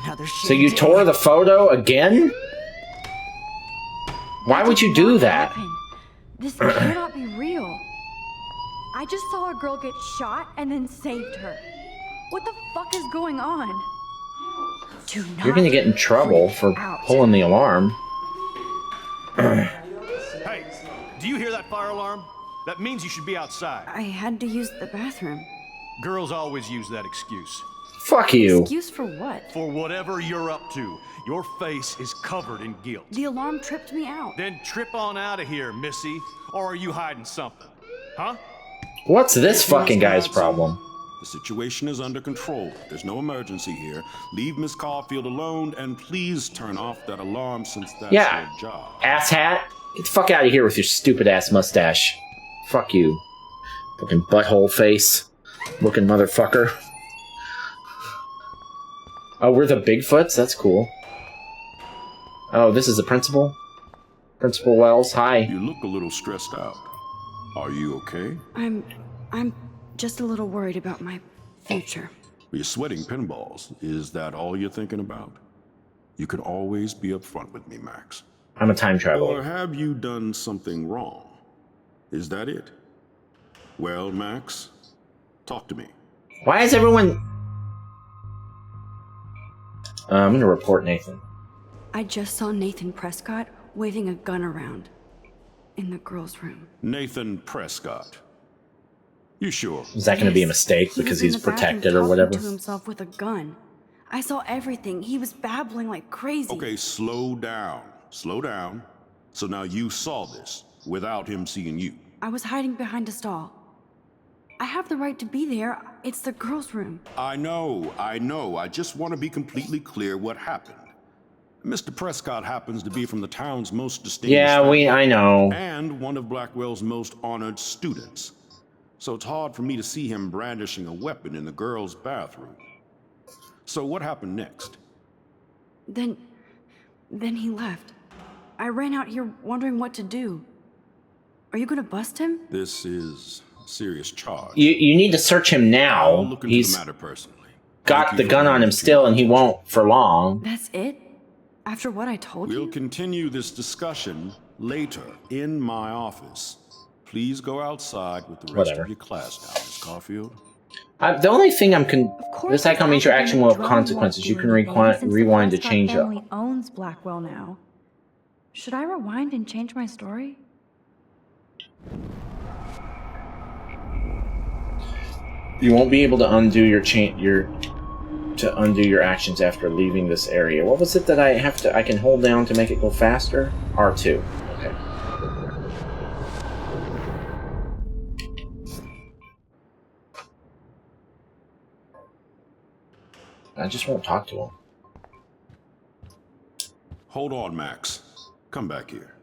Another shit. So you tore the photo again? Why would you do that? Happen. This cannot be real. I just saw a girl get shot and then saved her. What the fuck is going on? Do not You're gonna get in trouble for out. pulling the alarm. Hey, do you hear that fire alarm? That means you should be outside. I had to use the bathroom. Girls always use that excuse. Fuck you. Excuse for what? For whatever you're up to, your face is covered in guilt. The alarm tripped me out. Then trip on out of here, Missy. Or are you hiding something? Huh? What's this fucking guy's problem? The situation is under control. There's no emergency here. Leave Miss Caulfield alone, and please turn off that alarm since that's your job. Asshat. Get the fuck out of here with your stupid ass mustache. Fuck you. Fucking butthole face. Looking motherfucker. Oh, we're the Bigfoots? That's cool. Oh, this is the principal? Principal Wells, hi. You look a little stressed out. Are you okay? I'm just a little worried about my future. You're sweating pinballs. Is that all you're thinking about? You can always be upfront with me, Max. I'm a time Or traveler. have you done something wrong? Is that it? Well, Max, talk to me. Why is everyone... I'm gonna report Nathan. I just saw Nathan Prescott waving a gun around in the girls' room. Nathan Prescott. You sure? Is that gonna be a mistake He because was in he's the bathroom protected or talking whatever? to himself with a gun. I saw everything. He was babbling like crazy. Okay, slow down. Slow down. So now you saw this without him seeing you. I was hiding behind a stall. I have the right to be there. It's the girls' room. I know. I just want to be completely clear what happened. Mr. Prescott happens to be from the town's most distinguished Yeah, family I know. and one of Blackwell's most honored students. So it's hard for me to see him brandishing a weapon in the girls' bathroom. So what happened next? Then he left. I ran out here wondering what to do. Are you gonna bust him? This is a serious charge. You need to search him now. I'll look into He's the matter personally. got the gun on him still, and he won't for long. That's it? After what I told you? We'll continue this discussion later in my office. Please go outside with the rest of your class now, Miss Caulfield. The only thing this icon means your action will have consequences. You can rewind to change it. Family owns Blackwell now. Should I rewind and change my story? You won't be able to undo your actions after leaving this area. What was it that I can hold down to make it go faster? R2. Okay. I just won't talk to him. Hold on, Max. Come back here.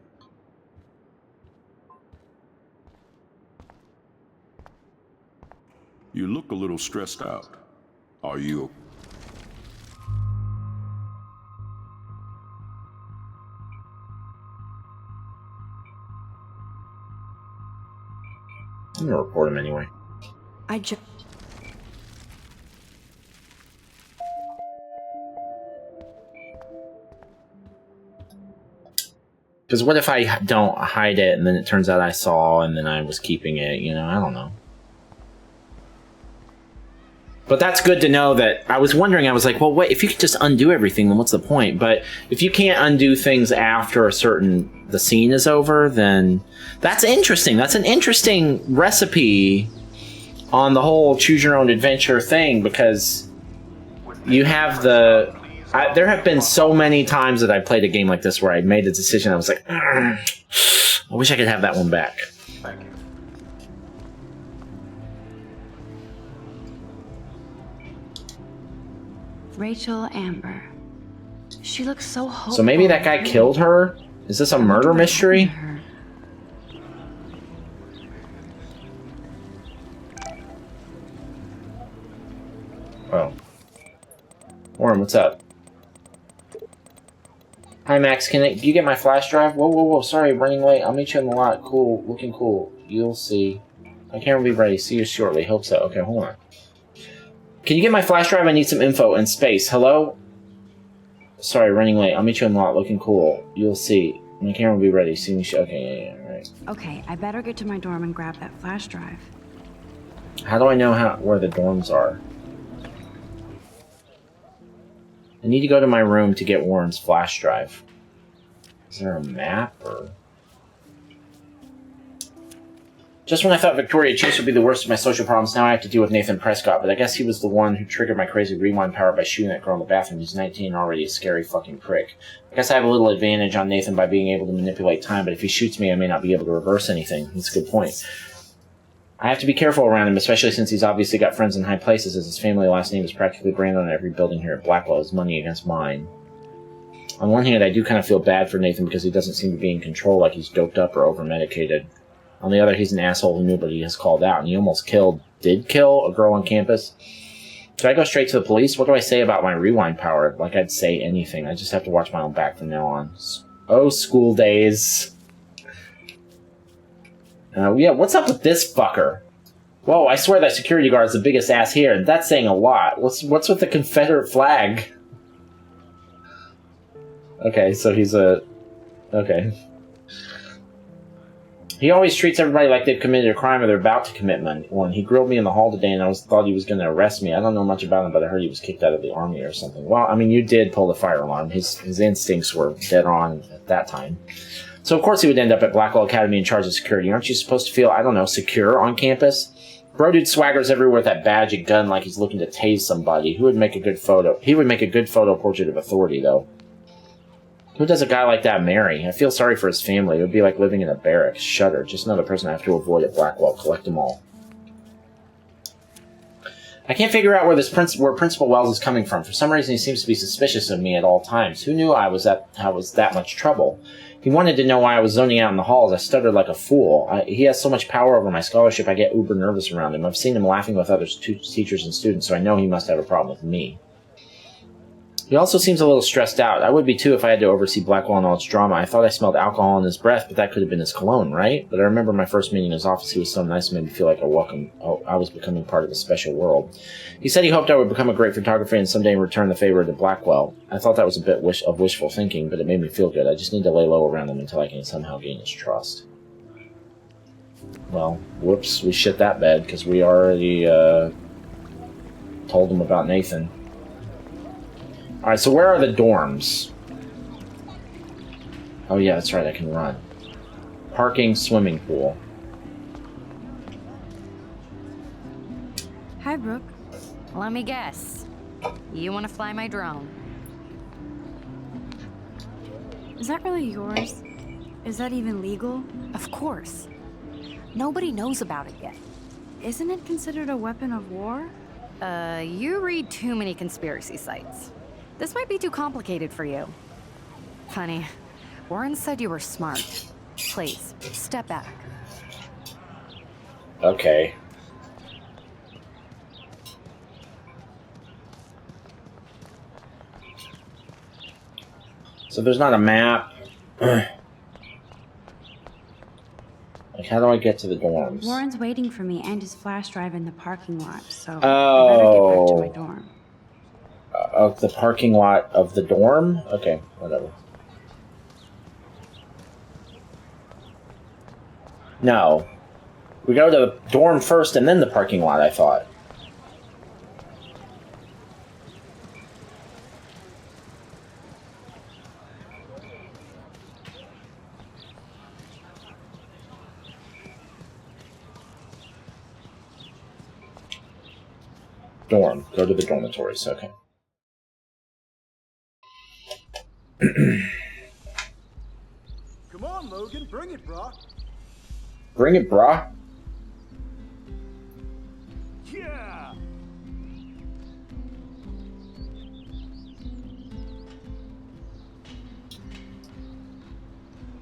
You look a little stressed out. Are you? I'm gonna report him anyway. Because what if I don't hide it and then it turns out I saw and then I was keeping it, you know? I don't know. But that's good to know that I was wondering, I was like, well, wait, if you could just undo everything, then what's the point? But if you can't undo things after the scene is over, then that's interesting. That's an interesting recipe on the whole choose your own adventure thing, because you have there have been so many times that I played a game like this where I made a decision. I was like, I wish I could have that one back. Thank you. Rachel Amber. She looks so hopeful. So maybe that guy killed her? Is this a murder mystery? Oh. Warren, what's up? Hi, Max. Can you get my flash drive? Whoa. Sorry, running late. I'll meet you in the lot. Cool. Looking cool. You'll see. My camera will be ready. See you shortly. Hope so. Okay, hold on. Can you get my flash drive? I need some info in space. Hello? Sorry, running late. I'll meet you in the lot. Looking cool. You'll see. My camera will be ready. See me. Okay, yeah, right. Okay, I better get to my dorm and grab that flash drive. How do I know where the dorms are? I need to go to my room to get Warren's flash drive. Is there a map, or...? Just when I thought Victoria Chase would be the worst of my social problems, now I have to deal with Nathan Prescott, but I guess he was the one who triggered my crazy rewind power by shooting that girl in the bathroom. He's 19 and already a scary fucking prick. I guess I have a little advantage on Nathan by being able to manipulate time, but if he shoots me, I may not be able to reverse anything. That's a good point. I have to be careful around him, especially since he's obviously got friends in high places, as his family last name is practically branded on every building here at Blackwell. His money against mine. On one hand, I do kind of feel bad for Nathan because he doesn't seem to be in control, like he's doped up or over-medicated. On the other, he's an asshole who nobody has called out, and he almost did kill a girl on campus. Should I go straight to the police? What do I say about my rewind power? Like I'd say anything. I just have to watch my own back from now on. Oh, school days. Yeah, what's up with this fucker? Whoa, I swear that security guard's the biggest ass here, and that's saying a lot. What's with the Confederate flag? Okay, so he's a... Okay. He always treats everybody like they've committed a crime or they're about to commit one. He grilled me in the hall today, and I thought he was going to arrest me. I don't know much about him, but I heard he was kicked out of the army or something. Well, I mean, you did pull the fire alarm. His instincts were dead on at that time. So, of course, he would end up at Blackwell Academy in charge of security. Aren't you supposed to feel, I don't know, secure on campus? Bro dude swaggers everywhere with that badge and gun like he's looking to tase somebody. Who would make a good photo? He would make a good photo portrait of authority, though. Who does a guy like that marry? I feel sorry for his family. It would be like living in a barracks. Shudder. Just another person I have to avoid at Blackwell. Collect them all. I can't figure out where Principal Wells is coming from. For some reason, he seems to be suspicious of me at all times. Who knew I was that much trouble? He wanted to know why I was zoning out in the halls. I stuttered like a fool. He has so much power over my scholarship, I get uber nervous around him. I've seen him laughing with other teachers and students, so I know he must have a problem with me. He also seems a little stressed out. I would be too if I had to oversee Blackwell and all its drama. I thought I smelled alcohol in his breath, but that could have been his cologne, right? But I remember my first meeting in his office. He was so nice, made me feel like I was becoming part of a special world. He said he hoped I would become a great photographer and someday return the favor to Blackwell. I thought that was a bit of wishful thinking, but it made me feel good. I just need to lay low around him until I can somehow gain his trust. Well, whoops, we shit that bed, because we already told him about Nathan. Alright, so where are the dorms? Oh yeah, that's right, I can run. Parking, swimming pool. Hi, Brooke. Let me guess. You want to fly my drone? Is that really yours? Is that even legal? Of course. Nobody knows about it yet. Isn't it considered a weapon of war? You read too many conspiracy sites. This might be too complicated for you. Funny, Warren said you were smart. Please, step back. Okay. So there's not a map. Like, how do I get to the dorms? Warren's waiting for me and his flash drive in the parking lot, so I Oh. better get back to my dorm. Of the parking lot of the dorm? Okay, whatever. No. We go to the dorm first and then the parking lot, I thought. Dorm. Go to the dormitories, okay. Come on, Logan, bring it, brah. Bring it, brah. Yeah.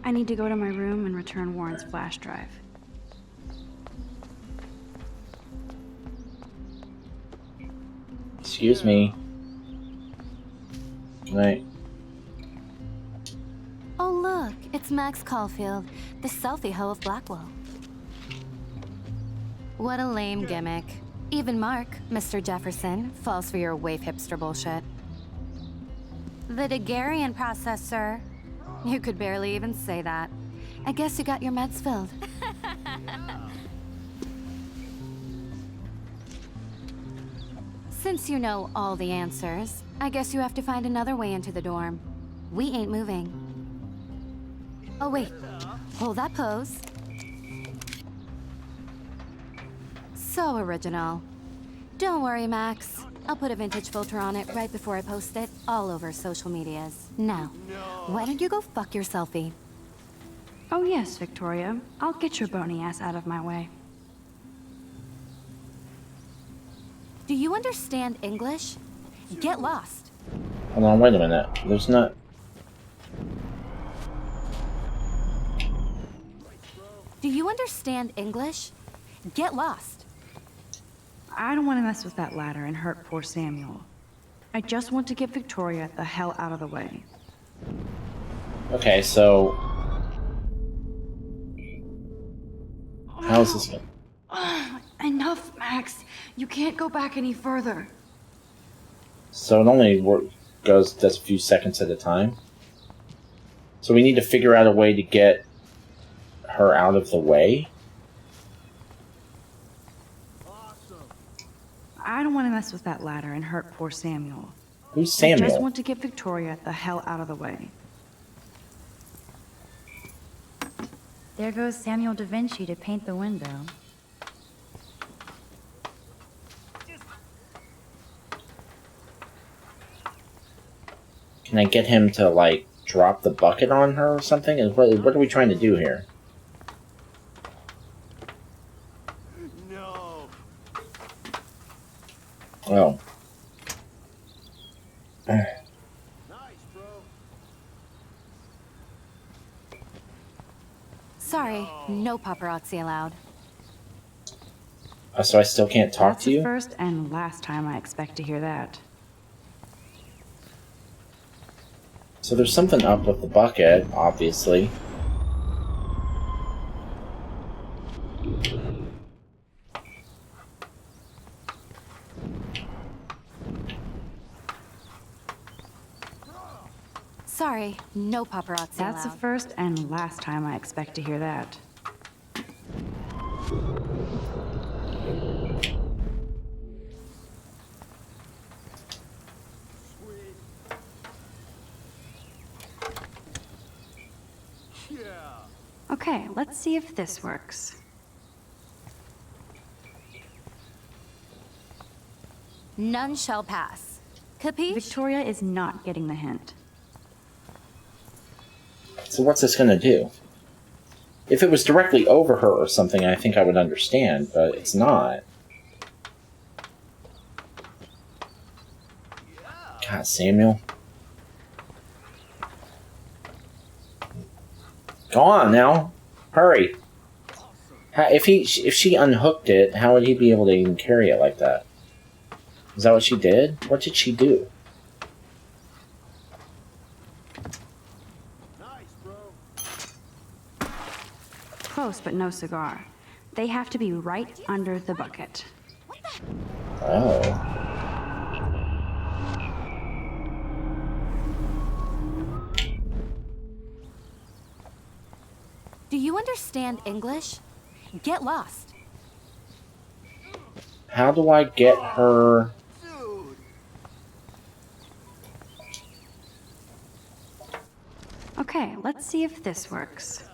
I need to go to my room and return Warren's flash drive. Excuse me. Right. Oh look, it's Max Caulfield, the selfie hoe of Blackwell. What a lame gimmick. Even Mark, Mr. Jefferson, falls for your wave hipster bullshit. The Daguerrean process, sir. You could barely even say that. I guess you got your meds filled. Since you know all the answers, I guess you have to find another way into the dorm. We ain't moving. Oh wait, hold that pose. So original. Don't worry, Max. I'll put a vintage filter on it right before I post it all over social medias. Now, why don't you go fuck your selfie? Oh yes, Victoria. I'll get your bony ass out of my way. Do you understand English? Get lost. Hold on, wait a minute. There's not... Do you understand English? Get lost. I don't want to mess with that ladder and hurt poor Samuel. I just want to get Victoria the hell out of the way. Okay, so... How is this going? Enough, Max. You can't go back any further. So it only does a few seconds at a time. So we need to figure out a way to get her out of the way. I don't want to mess with that ladder and hurt poor Samuel. Who's Samuel? I just want to get Victoria the hell out of the way. There goes Samuel da Vinci to paint the window. Can I get him to, like, drop the bucket on her or something? What are we trying to do here? No. Oh. Nice, bro. Sorry, no paparazzi allowed. So I still can't talk That's to the you? first and last time I expect to hear that. So there's something up with the bucket, obviously. Sorry, no paparazzi That's the allowed. first and last time I expect to hear that. Okay, let's see if this works. None shall pass. Capiche? Victoria is not getting the hint. So what's this gonna do? If it was directly over her or something, I think I would understand, but it's not. God, Samuel. Go on now. Hurry. If she unhooked it, how would he be able to even carry it like that? Is that what she did? What did she do? Close, but no cigar. They have to be right under the bucket. Oh. Do you understand English? Get lost. How do I get her... Okay, let's see if this works.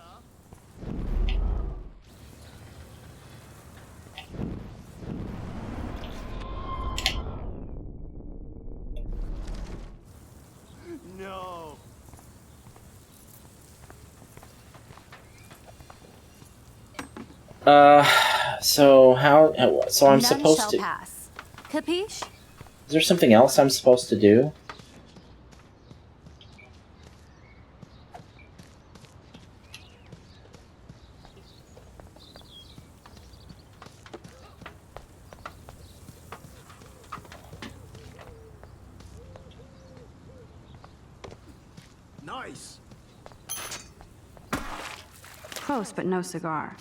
No. So how... So I'm None supposed shall to... pass. Capiche? Is there something else I'm supposed to do? Nice. Close, but no cigar.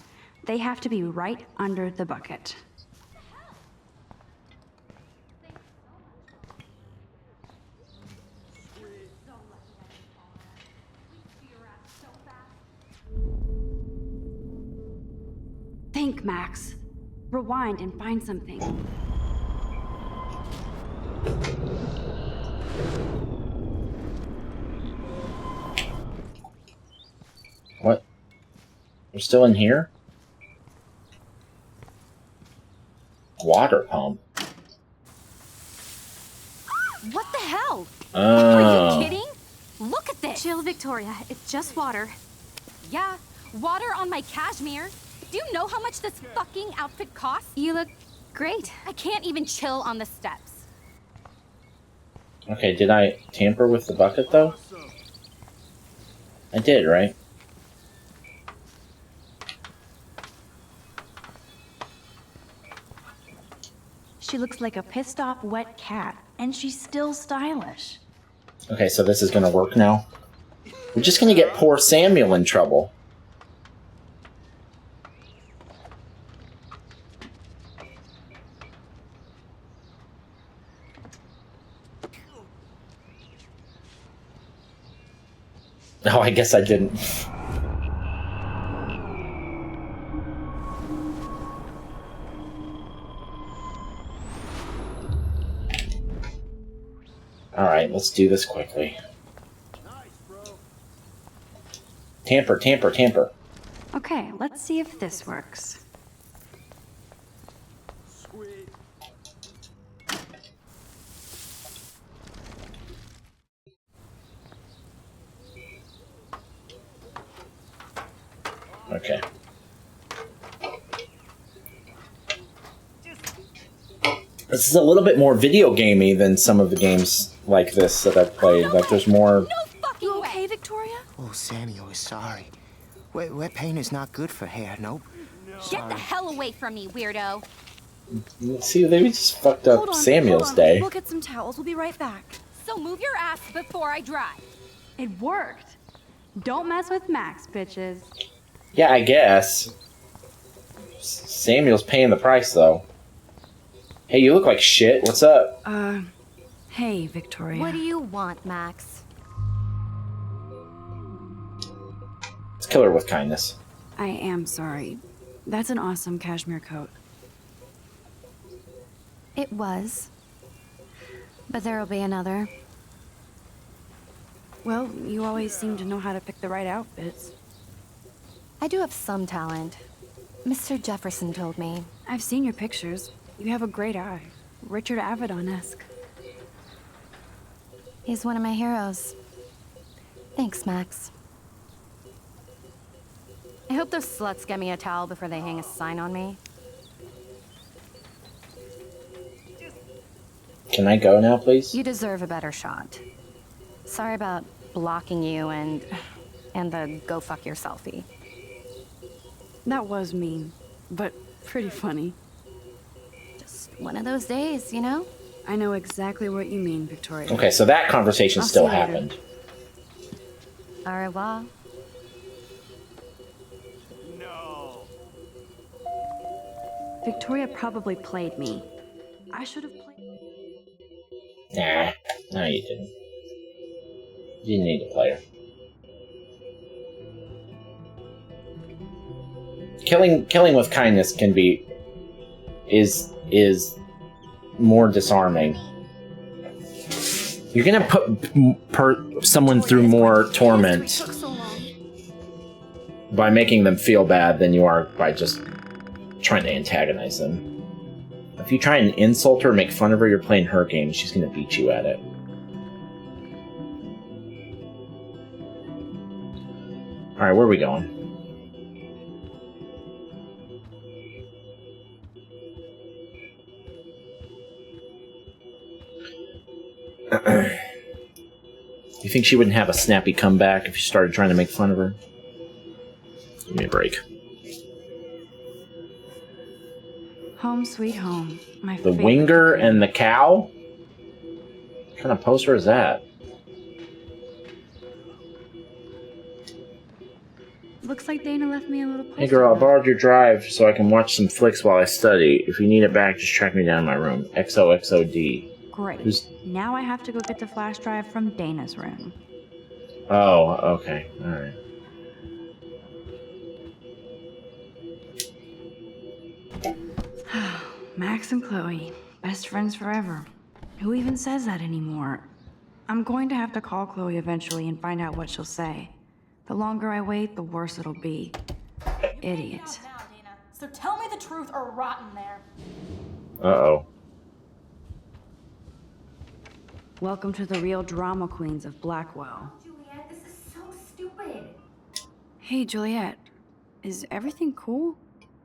They have to be right under the bucket. Think, Max. Rewind and find something. What? We're still in here? Water pump. What the hell? Oh. Are you kidding? Look at this. Chill, Victoria. It's just water. Yeah, water on my cashmere. Do you know how much this fucking outfit costs? You look great. I can't even chill on the steps. Okay, did I tamper with the bucket, though? I did, right? She looks like a pissed off wet cat, and she's still stylish. Okay, so this is gonna work now. We're just gonna get poor Samuel in trouble. Oh, I guess I didn't. Alright, let's do this quickly. Tamper, tamper, tamper. Okay, let's see if this works. Sweet. Okay. This is a little bit more video gamey than some of the games like this that I've played. Like, there's more... No fucking You way. okay, Victoria? Oh, Samuel is sorry. Wet paint is not good for hair, nope. Get the hell away from me, weirdo. See, they just fucked up Samuel's day. We'll get some towels. We'll be right back. So move your ass before I drive. It worked. Don't mess with Max, bitches. Yeah, I guess. Samuel's paying the price, though. Hey, you look like shit. What's up? Hey, Victoria. What do you want, Max? Let's kill her with kindness. I am sorry. That's an awesome cashmere coat. It was. But there'll be another. Well, you always seem to know how to pick the right outfits. I do have some talent. Mr. Jefferson told me. I've seen your pictures. You have a great eye. Richard Avedon-esque. He's one of my heroes. Thanks, Max. I hope those sluts get me a towel before they hang a sign on me. Can I go now, please? You deserve a better shot. Sorry about blocking you and the go fuck yourselfie. That was mean, but pretty funny. Just one of those days, you know? I know exactly what you mean, Victoria. Okay, so that conversation I'll still see you later. happened. Au revoir. Victoria probably played me. I should have played... Nah, no you didn't. You didn't need to play her. Killing with kindness can be... is more disarming. You're gonna put someone through more torment by making them feel bad than you are by just trying to antagonize them. If you try and insult her, make fun of her, you're playing her game, she's gonna beat you at it. Alright, where are we going? You think she wouldn't have a snappy comeback if you started trying to make fun of her? Give me a break. Home sweet home. My The favorite Winger Victoria. and the Cow? What kind of poster is that? Looks like Dana left me a little poster. Hey girl, I borrowed your drive so I can watch some flicks while I study. If you need it back, just track me down in my room. XOXOD. Great. Now I have to go get the flash drive from Dana's room. Oh, okay. Alright. Max and Chloe, best friends forever. Who even says that anymore? I'm going to have to call Chloe eventually and find out what she'll say. The longer I wait, the worse it'll be. Idiot. Now, Dana. So tell me the truth or rot in there. Uh-oh. Welcome to the real drama queens of Blackwell. Juliet, this is so stupid. Hey, Juliet. Is everything cool?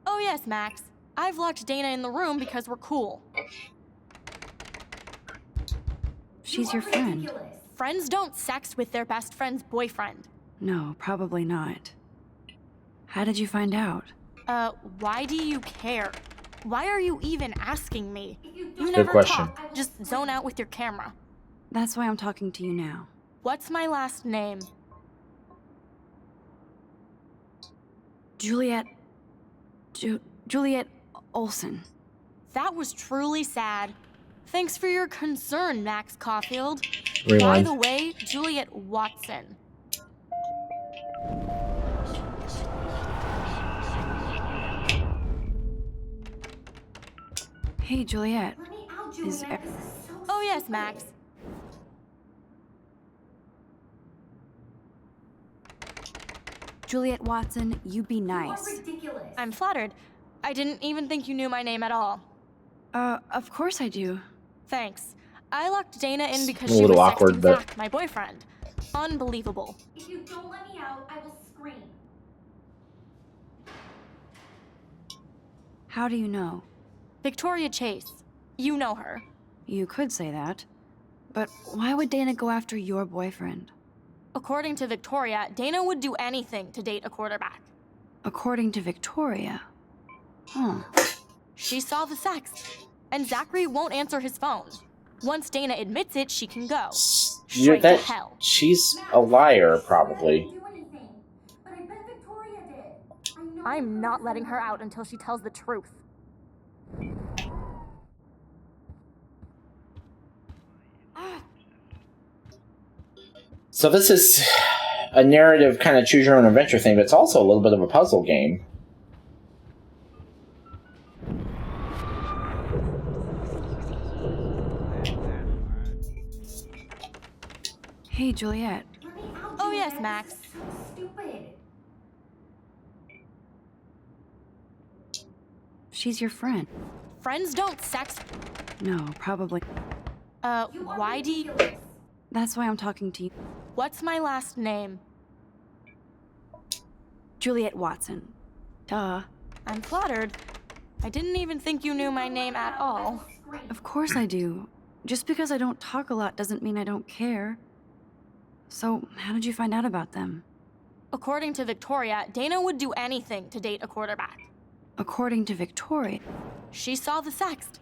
Oh yes, Max. I've locked Dana in the room because we're cool. She's your friend. Friends don't sex with their best friend's boyfriend. No, probably not. How did you find out? Why do you care? Why are you even asking me? You Good never question. talk. Just zone out with your camera. That's why I'm talking to you now. What's my last name? Juliet... Juliet Olsen. That was truly sad. Thanks for your concern, Max Caulfield. Rewind. By the way, Juliet Watson. Hey, Juliet. Is Oh yes, Max. Juliet Watson, you be nice. I'm flattered. I didn't even think you knew my name at all. Of course I do. Thanks. I locked Dana in because A she was little awkward, sexting but- Zach, my boyfriend. Unbelievable. If you don't let me out, I will scream. How do you know? Victoria Chase. You know her. You could say that. But why would Dana go after your boyfriend? According to Victoria, Dana would do anything to date a quarterback. According to Victoria. Huh. She saw the sex. And Zachary won't answer his phone. Once Dana admits it, she can go. You're Straight to hell. She's a liar, probably. But I bet Victoria did. I know I'm not letting her out until she tells the truth. So this is a narrative kind of choose your own adventure thing, but it's also a little bit of a puzzle game. Hey, Juliet. Oh yes, Max. Stupid. She's your friend. Friends don't sex. No, probably. Why do you... That's why I'm talking to you. What's my last name? Juliet Watson. Duh. I'm flattered. I didn't even think you knew my name at all. Of course I do. Just because I don't talk a lot doesn't mean I don't care. So, how did you find out about them? According to Victoria, Dana would do anything to date a quarterback. According to Victoria. She saw the sext.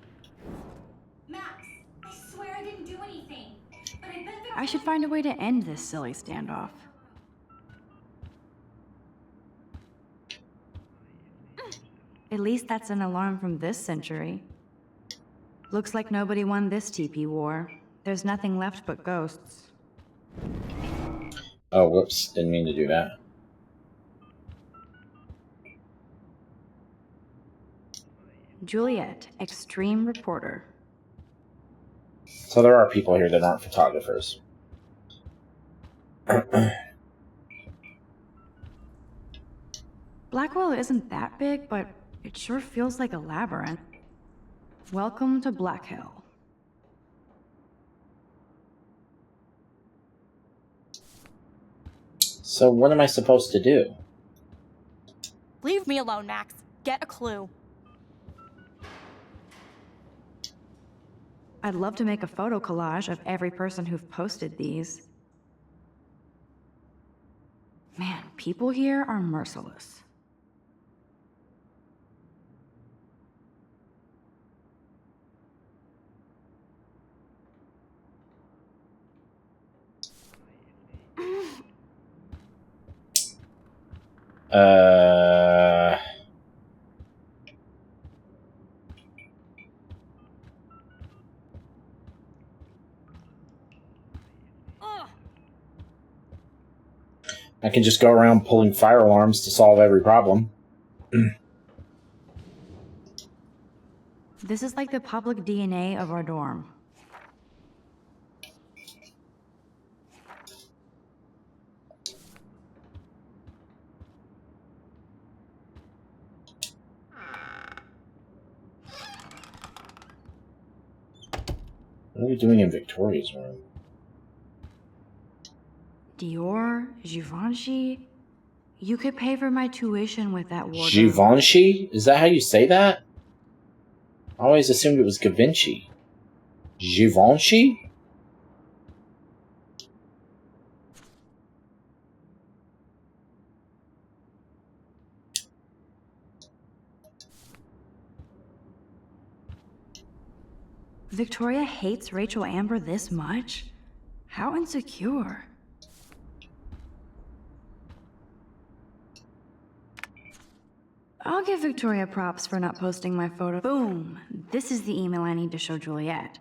Max, I swear I didn't do anything. But I bet I should find a way to end this silly standoff. At least that's an alarm from this century. Looks like nobody won this TP war. There's nothing left but ghosts. Oh, whoops. Didn't mean to do that. Juliet, extreme reporter. So there are people here that aren't photographers. Blackwell isn't that big, but it sure feels like a labyrinth. Welcome to Black Hill. So what am I supposed to do? Leave me alone, Max. Get a clue. I'd love to make a photo collage of every person who've posted these. Man, people here are merciless. I can just go around pulling fire alarms to solve every problem. This is like the public DNA of our dorm. What are we doing in Victoria's room? Dior, Givenchy. You could pay for my tuition with that wardrobe. Givenchy? Is that how you say that? I always assumed it was Givenchy. Givenchy? Victoria hates Rachel Amber this much? How insecure. I'll give Victoria props for not posting my photo. Boom! This is the email I need to show Juliet.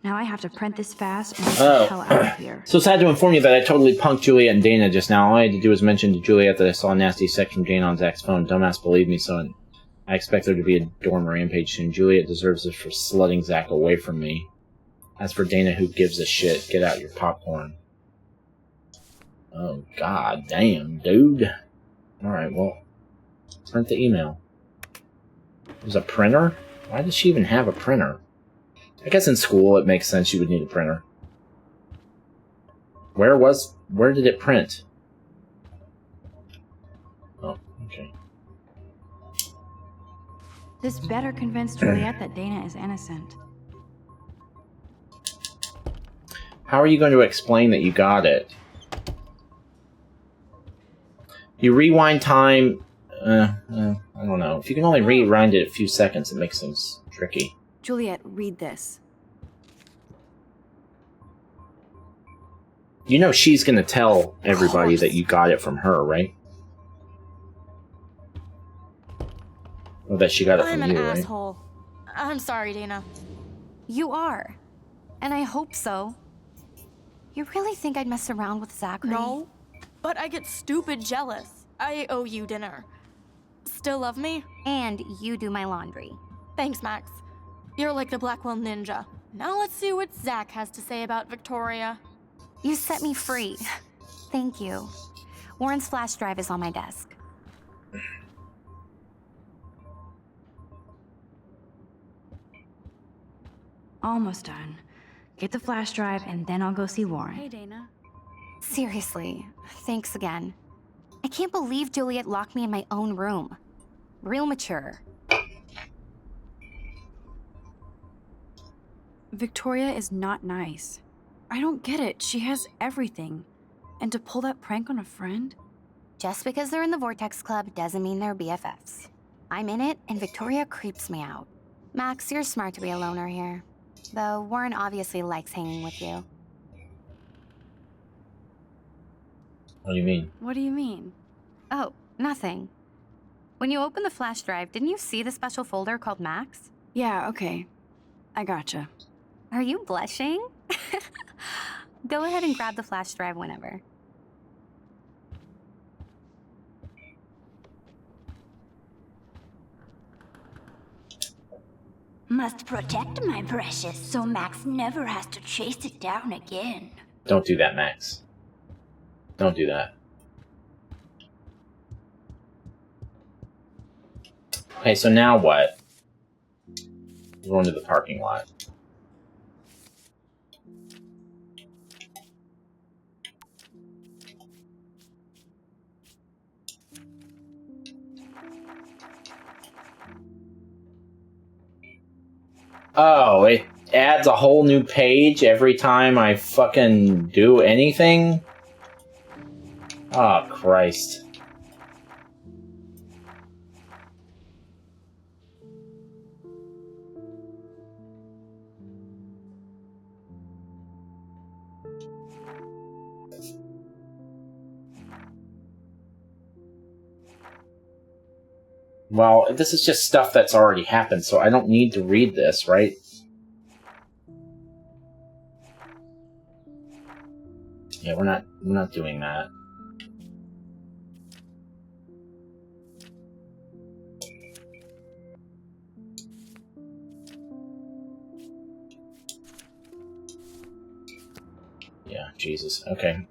Now I have to print this fast and get the hell out of here. So sad to inform you that I totally punked Juliet and Dana just now. All I had to do was mention to Juliet that I saw a nasty sex from Dana on Zach's phone. Dumbass believed me, so I expect there to be a dorm rampage soon. Juliet deserves this for slutting Zach away from me. As for Dana, who gives a shit? Get out your popcorn. Oh, god damn, dude. Alright, well, print the email. There's a printer? Why does she even have a printer? I guess in school it makes sense you would need a printer. Where did it print? Oh, okay. This better convince Juliet that Dana is innocent. How are you going to explain that you got it? You rewind time... I don't know. If you can only rewind it a few seconds, it makes things tricky. Juliet, read this. You know she's gonna tell everybody that you got it from her, right? Or that she got it from I'm you, an right? asshole. I'm sorry, Dana. You are. And I hope so. You really think I'd mess around with Zachary? No, but I get stupid jealous. I owe you dinner. Still love me? And you do my laundry. Thanks, Max. You're like the Blackwell Ninja. Now let's see what Zach has to say about Victoria. You set me free. Thank you. Warren's flash drive is on my desk. Almost done. Get the flash drive and then I'll go see Warren. Hey, Dana. Seriously, thanks again. I can't believe Juliet locked me in my own room. Real mature. Victoria is not nice. I don't get it. She has everything. And to pull that prank on a friend? Just because they're in the Vortex Club doesn't mean they're BFFs. I'm in it, and Victoria creeps me out. Max, you're smart to be a loner here. Though Warren obviously likes hanging with you. What do you mean? What do you mean? Oh, nothing. When you opened the flash drive, didn't you see the special folder called Max? Yeah, okay. I gotcha. Are you blushing? Go ahead and grab the flash drive whenever. Must protect my precious so Max never has to chase it down again. Don't do that, Max. Don't do that. Okay, so now what? We're going to the parking lot. Oh, it adds a whole new page every time I fucking do anything? Oh, Christ. Well, this is just stuff that's already happened, so I don't need to read this, right? Yeah, we're not doing that. Yeah, Jesus. Okay.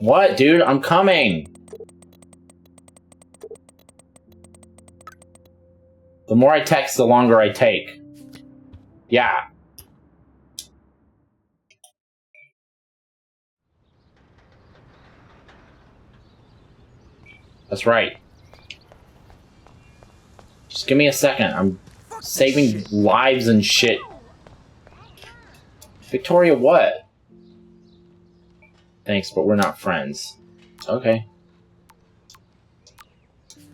What, dude? I'm coming! The more I text, the longer I take. Yeah. That's right. Just give me a second. I'm saving lives and shit. Victoria, what? Thanks, but we're not friends. Okay.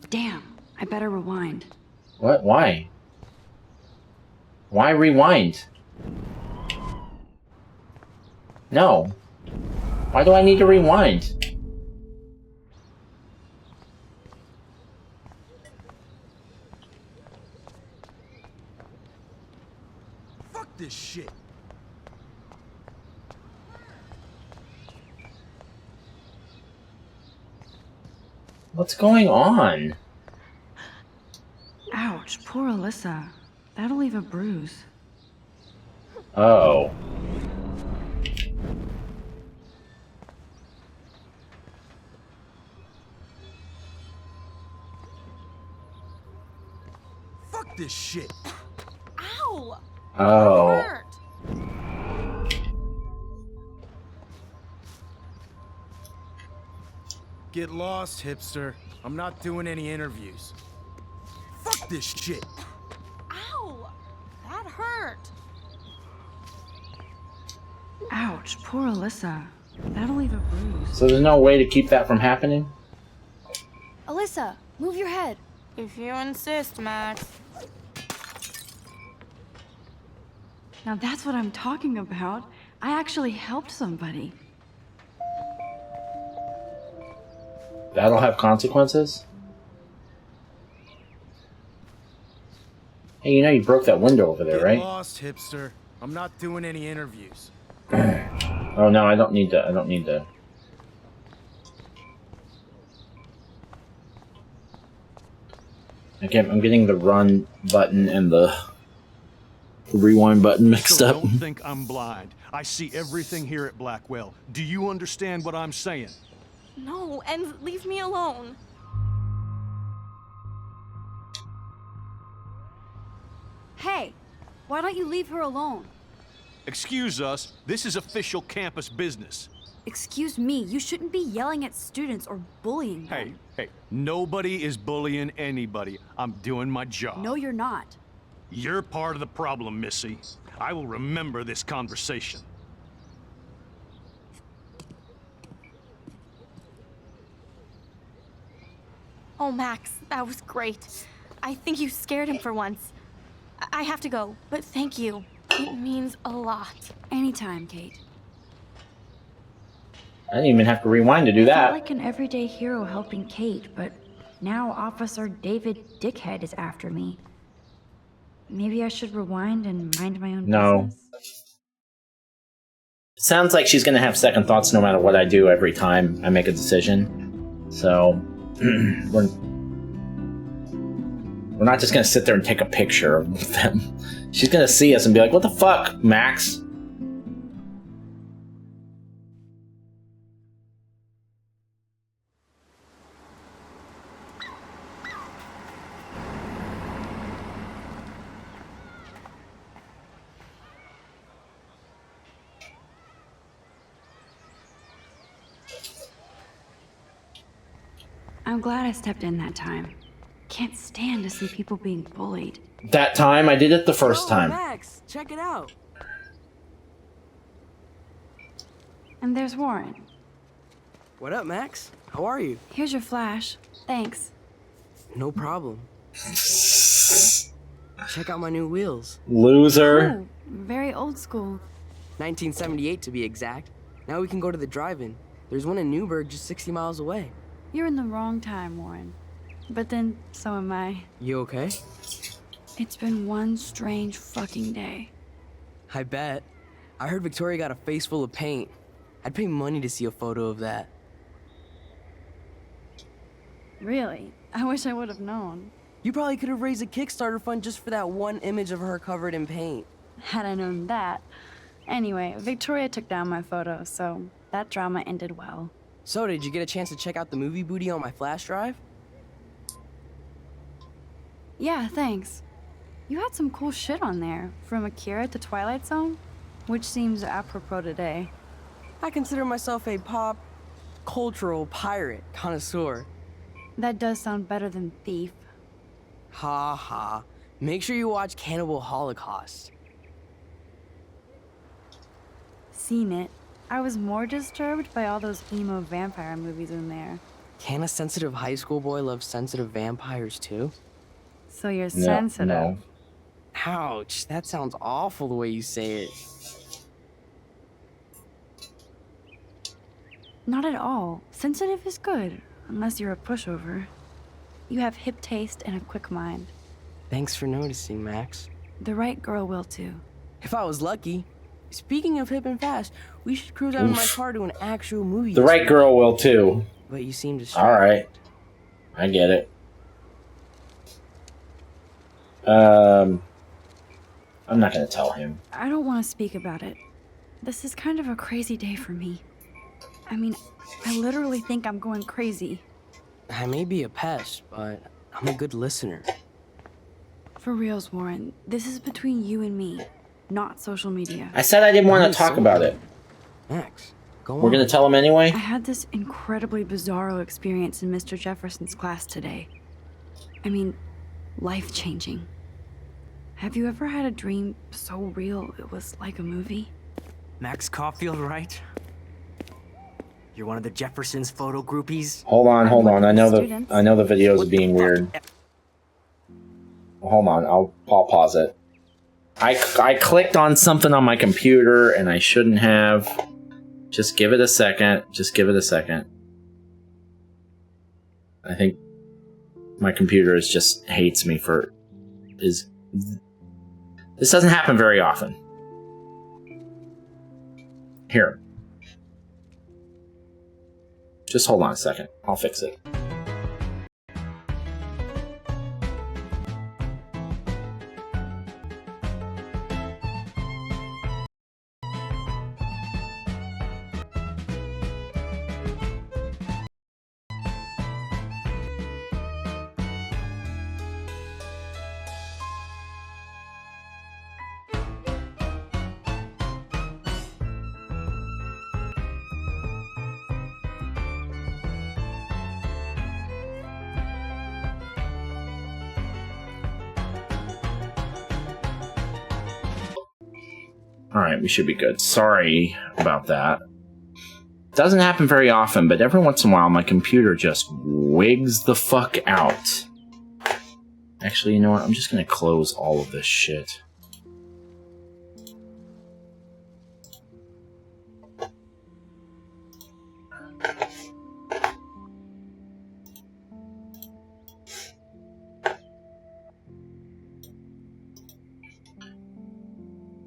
Damn, I better rewind. What? Why? Why rewind? No. Why do I need to rewind? Fuck this shit. What's going on? Ouch, poor Alyssa. That'll leave a bruise. Oh. Fuck this shit. Ow! Oh. Hurt. Get lost, hipster. I'm not doing any interviews. Fuck this shit. Ow! That hurt. Ouch, poor Alyssa. That'll leave a bruise. So there's no way to keep that from happening? Alyssa, move your head. If you insist, Max. Now that's what I'm talking about. I actually helped somebody. That'll have consequences? Hey, you know you broke that window over there, right? Get lost, hipster. I'm not doing any interviews. Oh no, I don't need to. I don't need to. Again, I'm getting the run button and the rewind button mixed So up. don't think I'm blind. I see everything here at Blackwell. Do you understand what I'm saying? No, and leave me alone. Hey, why don't you leave her alone? Excuse us, this is official campus business. Excuse me, you shouldn't be yelling at students or bullying them. Hey, nobody is bullying anybody. I'm doing my job. No, you're not. You're part of the problem, Missy. I will remember this conversation. Oh, Max, that was great. I think you scared him for once. I have to go, but thank you. It means a lot. Anytime, Kate. I didn't even have to rewind to do I felt that. like an everyday hero helping Kate, but now Officer David Dickhead is after me. Maybe I should rewind and mind my own business? Sounds like she's gonna have second thoughts no matter what I do every time I make a decision. So we're not just gonna sit there and take a picture of them. She's gonna see us and be like, "What the fuck, Max?" I'm glad I stepped in that time. Can't stand to see people being bullied. That time I did it the first time. Max, check it out. And there's Warren. What up, Max? How are you? Here's your flash. Thanks. No problem. Check out my new wheels. Loser. Oh, very old school. 1978 to be exact. Now we can go to the drive-in. There's one in Newburgh just 60 miles away. You're in the wrong time, Warren. But then, so am I. You okay? It's been one strange fucking day. I bet. I heard Victoria got a face full of paint. I'd pay money to see a photo of that. Really? I wish I would have known. You probably could have raised a Kickstarter fund just for that one image of her covered in paint. Had I known that. Anyway, Victoria took down my photo, so that drama ended well. So, did you get a chance to check out the movie booty on my flash drive? Yeah, thanks. You had some cool shit on there, from Akira to Twilight Zone, which seems apropos today. I consider myself a pop cultural pirate connoisseur. That does sound better than thief. Ha ha. Make sure you watch Cannibal Holocaust. Seen it. I was more disturbed by all those emo vampire movies in there. Can a sensitive high school boy love sensitive vampires too? So you're sensitive. No. Ouch, that sounds awful the way you say it. Not at all. Sensitive is good, unless you're a pushover. You have hip taste and a quick mind. Thanks for noticing, Max. The right girl will too. If I was lucky. Speaking of hip and fast, we should cruise out in my car to an actual movie. The right girl will too. But you seem distracted. Alright. I get it. I'm not gonna tell him. I don't want to speak about it. This is kind of a crazy day for me. I mean, I literally think I'm going crazy. I may be a pest, but I'm a good listener. For reals, Warren, this is between you and me, not social media. I said I didn't want to talk about it. Max, go on. We're gonna tell him anyway? I had this incredibly bizarro experience in Mr. Jefferson's class today. I mean, life-changing. Have you ever had a dream so real it was like a movie? Max Caulfield, right? You're one of the Jefferson's photo groupies? Hold on. I know the video is being weird. Hold on, I'll pause it. I clicked on something on my computer and I shouldn't have. Just give it a second. Just give it a second. I think my computer just hates me for... This doesn't happen very often. Here. Just hold on a second. I'll fix it. Alright, we should be good. Sorry about that. Doesn't happen very often, but every once in a while my computer just wigs the fuck out. Actually, you know what? I'm just gonna close all of this shit.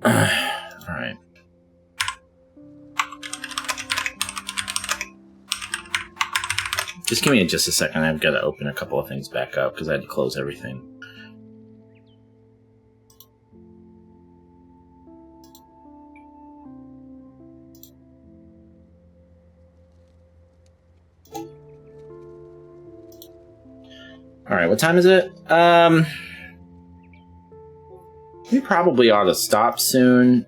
Alright. Just give me just a second. I've got to open a couple of things back up because I had to close everything. Alright, what time is it? We probably ought to stop soon.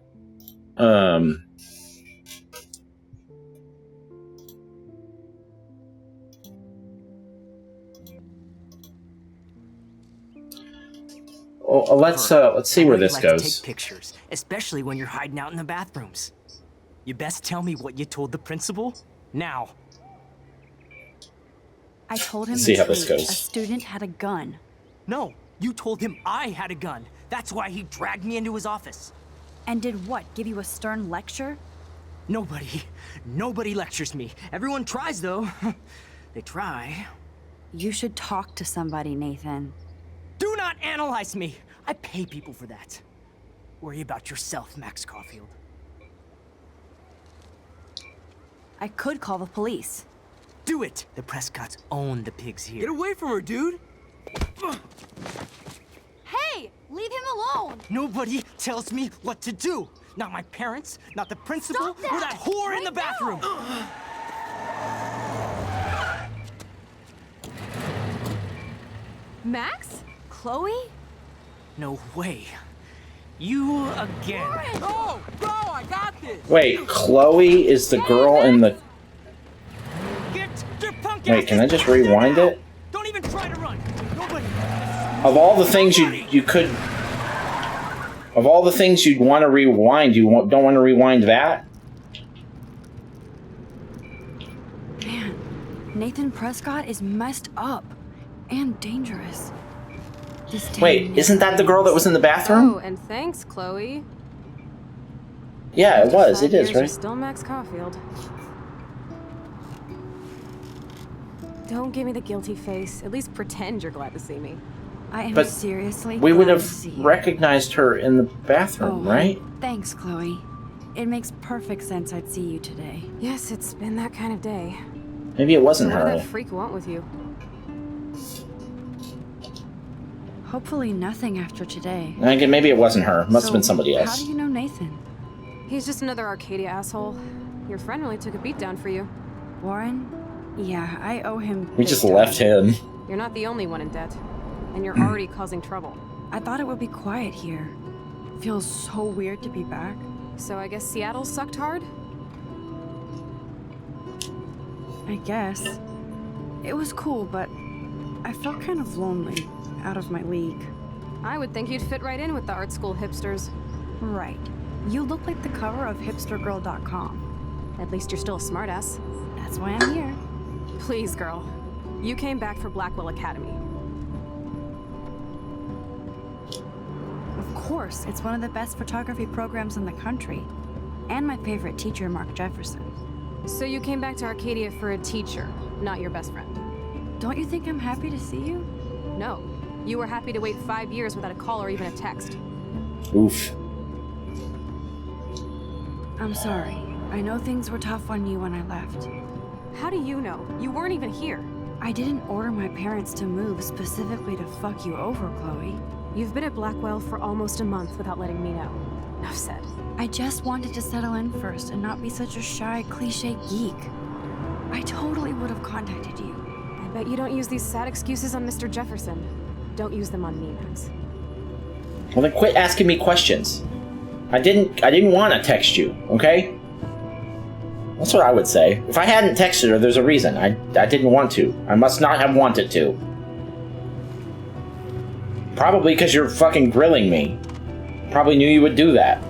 Let's see where this goes. Take pictures, especially when you're hiding out in the bathrooms. You best tell me what you told the principal now. I told him See how the this truth. goes. A student had a gun. No, you told him I had a gun. That's why he dragged me into his office. And did what? Give you a stern lecture? Nobody lectures me. Everyone tries, though. They try. You should talk to somebody, Nathan. Do not analyze me! I pay people for that. Worry about yourself, Max Caulfield. I could call the police. Do it! The Prescotts own the pigs here. Get away from her, dude! Hey! Leave him alone! Nobody tells me what to do! Not my parents, not the principal, or that whore in the bathroom! Max? Chloe? No way. You again. Oh, bro, I got this! Wait, Chloe is the girl in the... Get your punk Wait, can I just rewind it? Don't even try to run! Nobody... Of all the things you could... Of all the things you'd want to rewind, don't want to rewind that? Man, Nathan Prescott is messed up. And dangerous. Wait, isn't that the girl that was in the bathroom? Oh, and thanks, Chloe. Yeah, it was. It is, You're right? still Max Caulfield. Don't give me the guilty face. At least pretend you're glad to see me. I am But seriously we would glad have to see you. recognized her in the bathroom, right? Thanks, Chloe. It makes perfect sense I'd see you today. Yes, it's been that kind of day. Maybe it wasn't What did her. that freak want with you? Hopefully nothing after today. Again, maybe it wasn't her. Must have been somebody How else. do you know Nathan? He's just another Arcadia asshole. Your friend really took a beat down for you. Warren? Yeah, I owe him. We just left him. You're not the only one in debt. And you're already causing trouble. I thought it would be quiet here. Feels so weird to be back. So I guess Seattle sucked hard? I guess. It was cool, but I felt kind of lonely, out of my league. I would think you'd fit right in with the art school hipsters. Right. You look like the cover of hipstergirl.com. At least you're still a smartass. That's why I'm here. Please, girl. You came back for Blackwell Academy. Of course, it's one of the best photography programs in the country. And my favorite teacher, Mark Jefferson. So you came back to Arcadia for a teacher, not your best friend. Don't you think I'm happy to see you? No. You were happy to wait 5 years without a call or even a text. Oof. I'm sorry. I know things were tough on you when I left. How do you know? You weren't even here. I didn't order my parents to move specifically to fuck you over, Chloe. You've been at Blackwell for almost a month without letting me know. Enough said. I just wanted to settle in first and not be such a shy, cliche geek. I totally would have contacted you. I bet you don't use these sad excuses on Mr. Jefferson. Don't use them on me, Max. Well, then quit asking me questions. I didn't want to text you, okay? That's what I would say. If I hadn't texted her, there's a reason. I didn't want to. I must not have wanted to. Probably because you're fucking grilling me. Probably knew you would do that.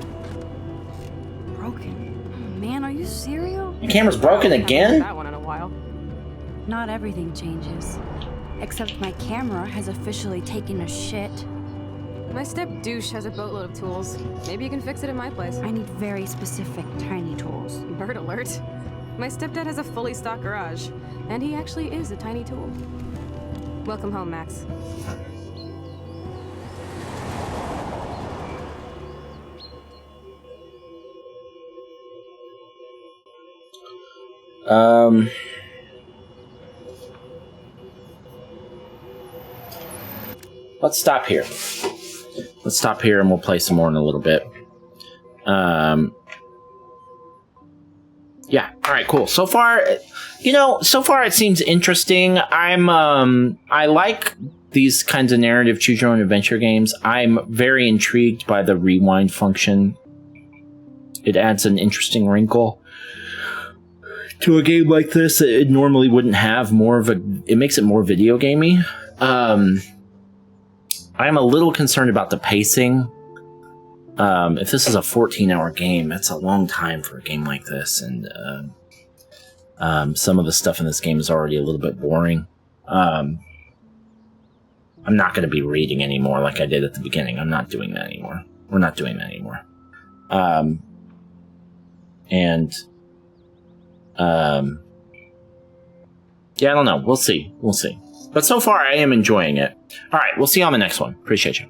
Broken? Man, are you serial? The camera's broken again? That one in a while. Not everything changes. Except my camera has officially taken a shit. My step douche has a boatload of tools. Maybe you can fix it in my place. I need very specific, tiny tools. Bird alert. My stepdad has a fully stocked garage, and he actually is a tiny tool. Welcome home, Max. Let's stop here. Let's stop here and we'll play some more in a little bit. Yeah, alright, cool. So far, it seems interesting. I like these kinds of narrative choose your own adventure games. I'm very intrigued by the rewind function. It adds an interesting wrinkle to a game like this. It normally wouldn't have it makes it more video gamey. I'm a little concerned about the pacing. If this is a 14-hour game, that's a long time for a game like this, and some of the stuff in this game is already a little bit boring. I'm not going to be reading anymore like I did at the beginning. I'm not doing that anymore. We're not doing that anymore. Yeah, I don't know. We'll see. But so far, I am enjoying it. All right, we'll see you on the next one. Appreciate you.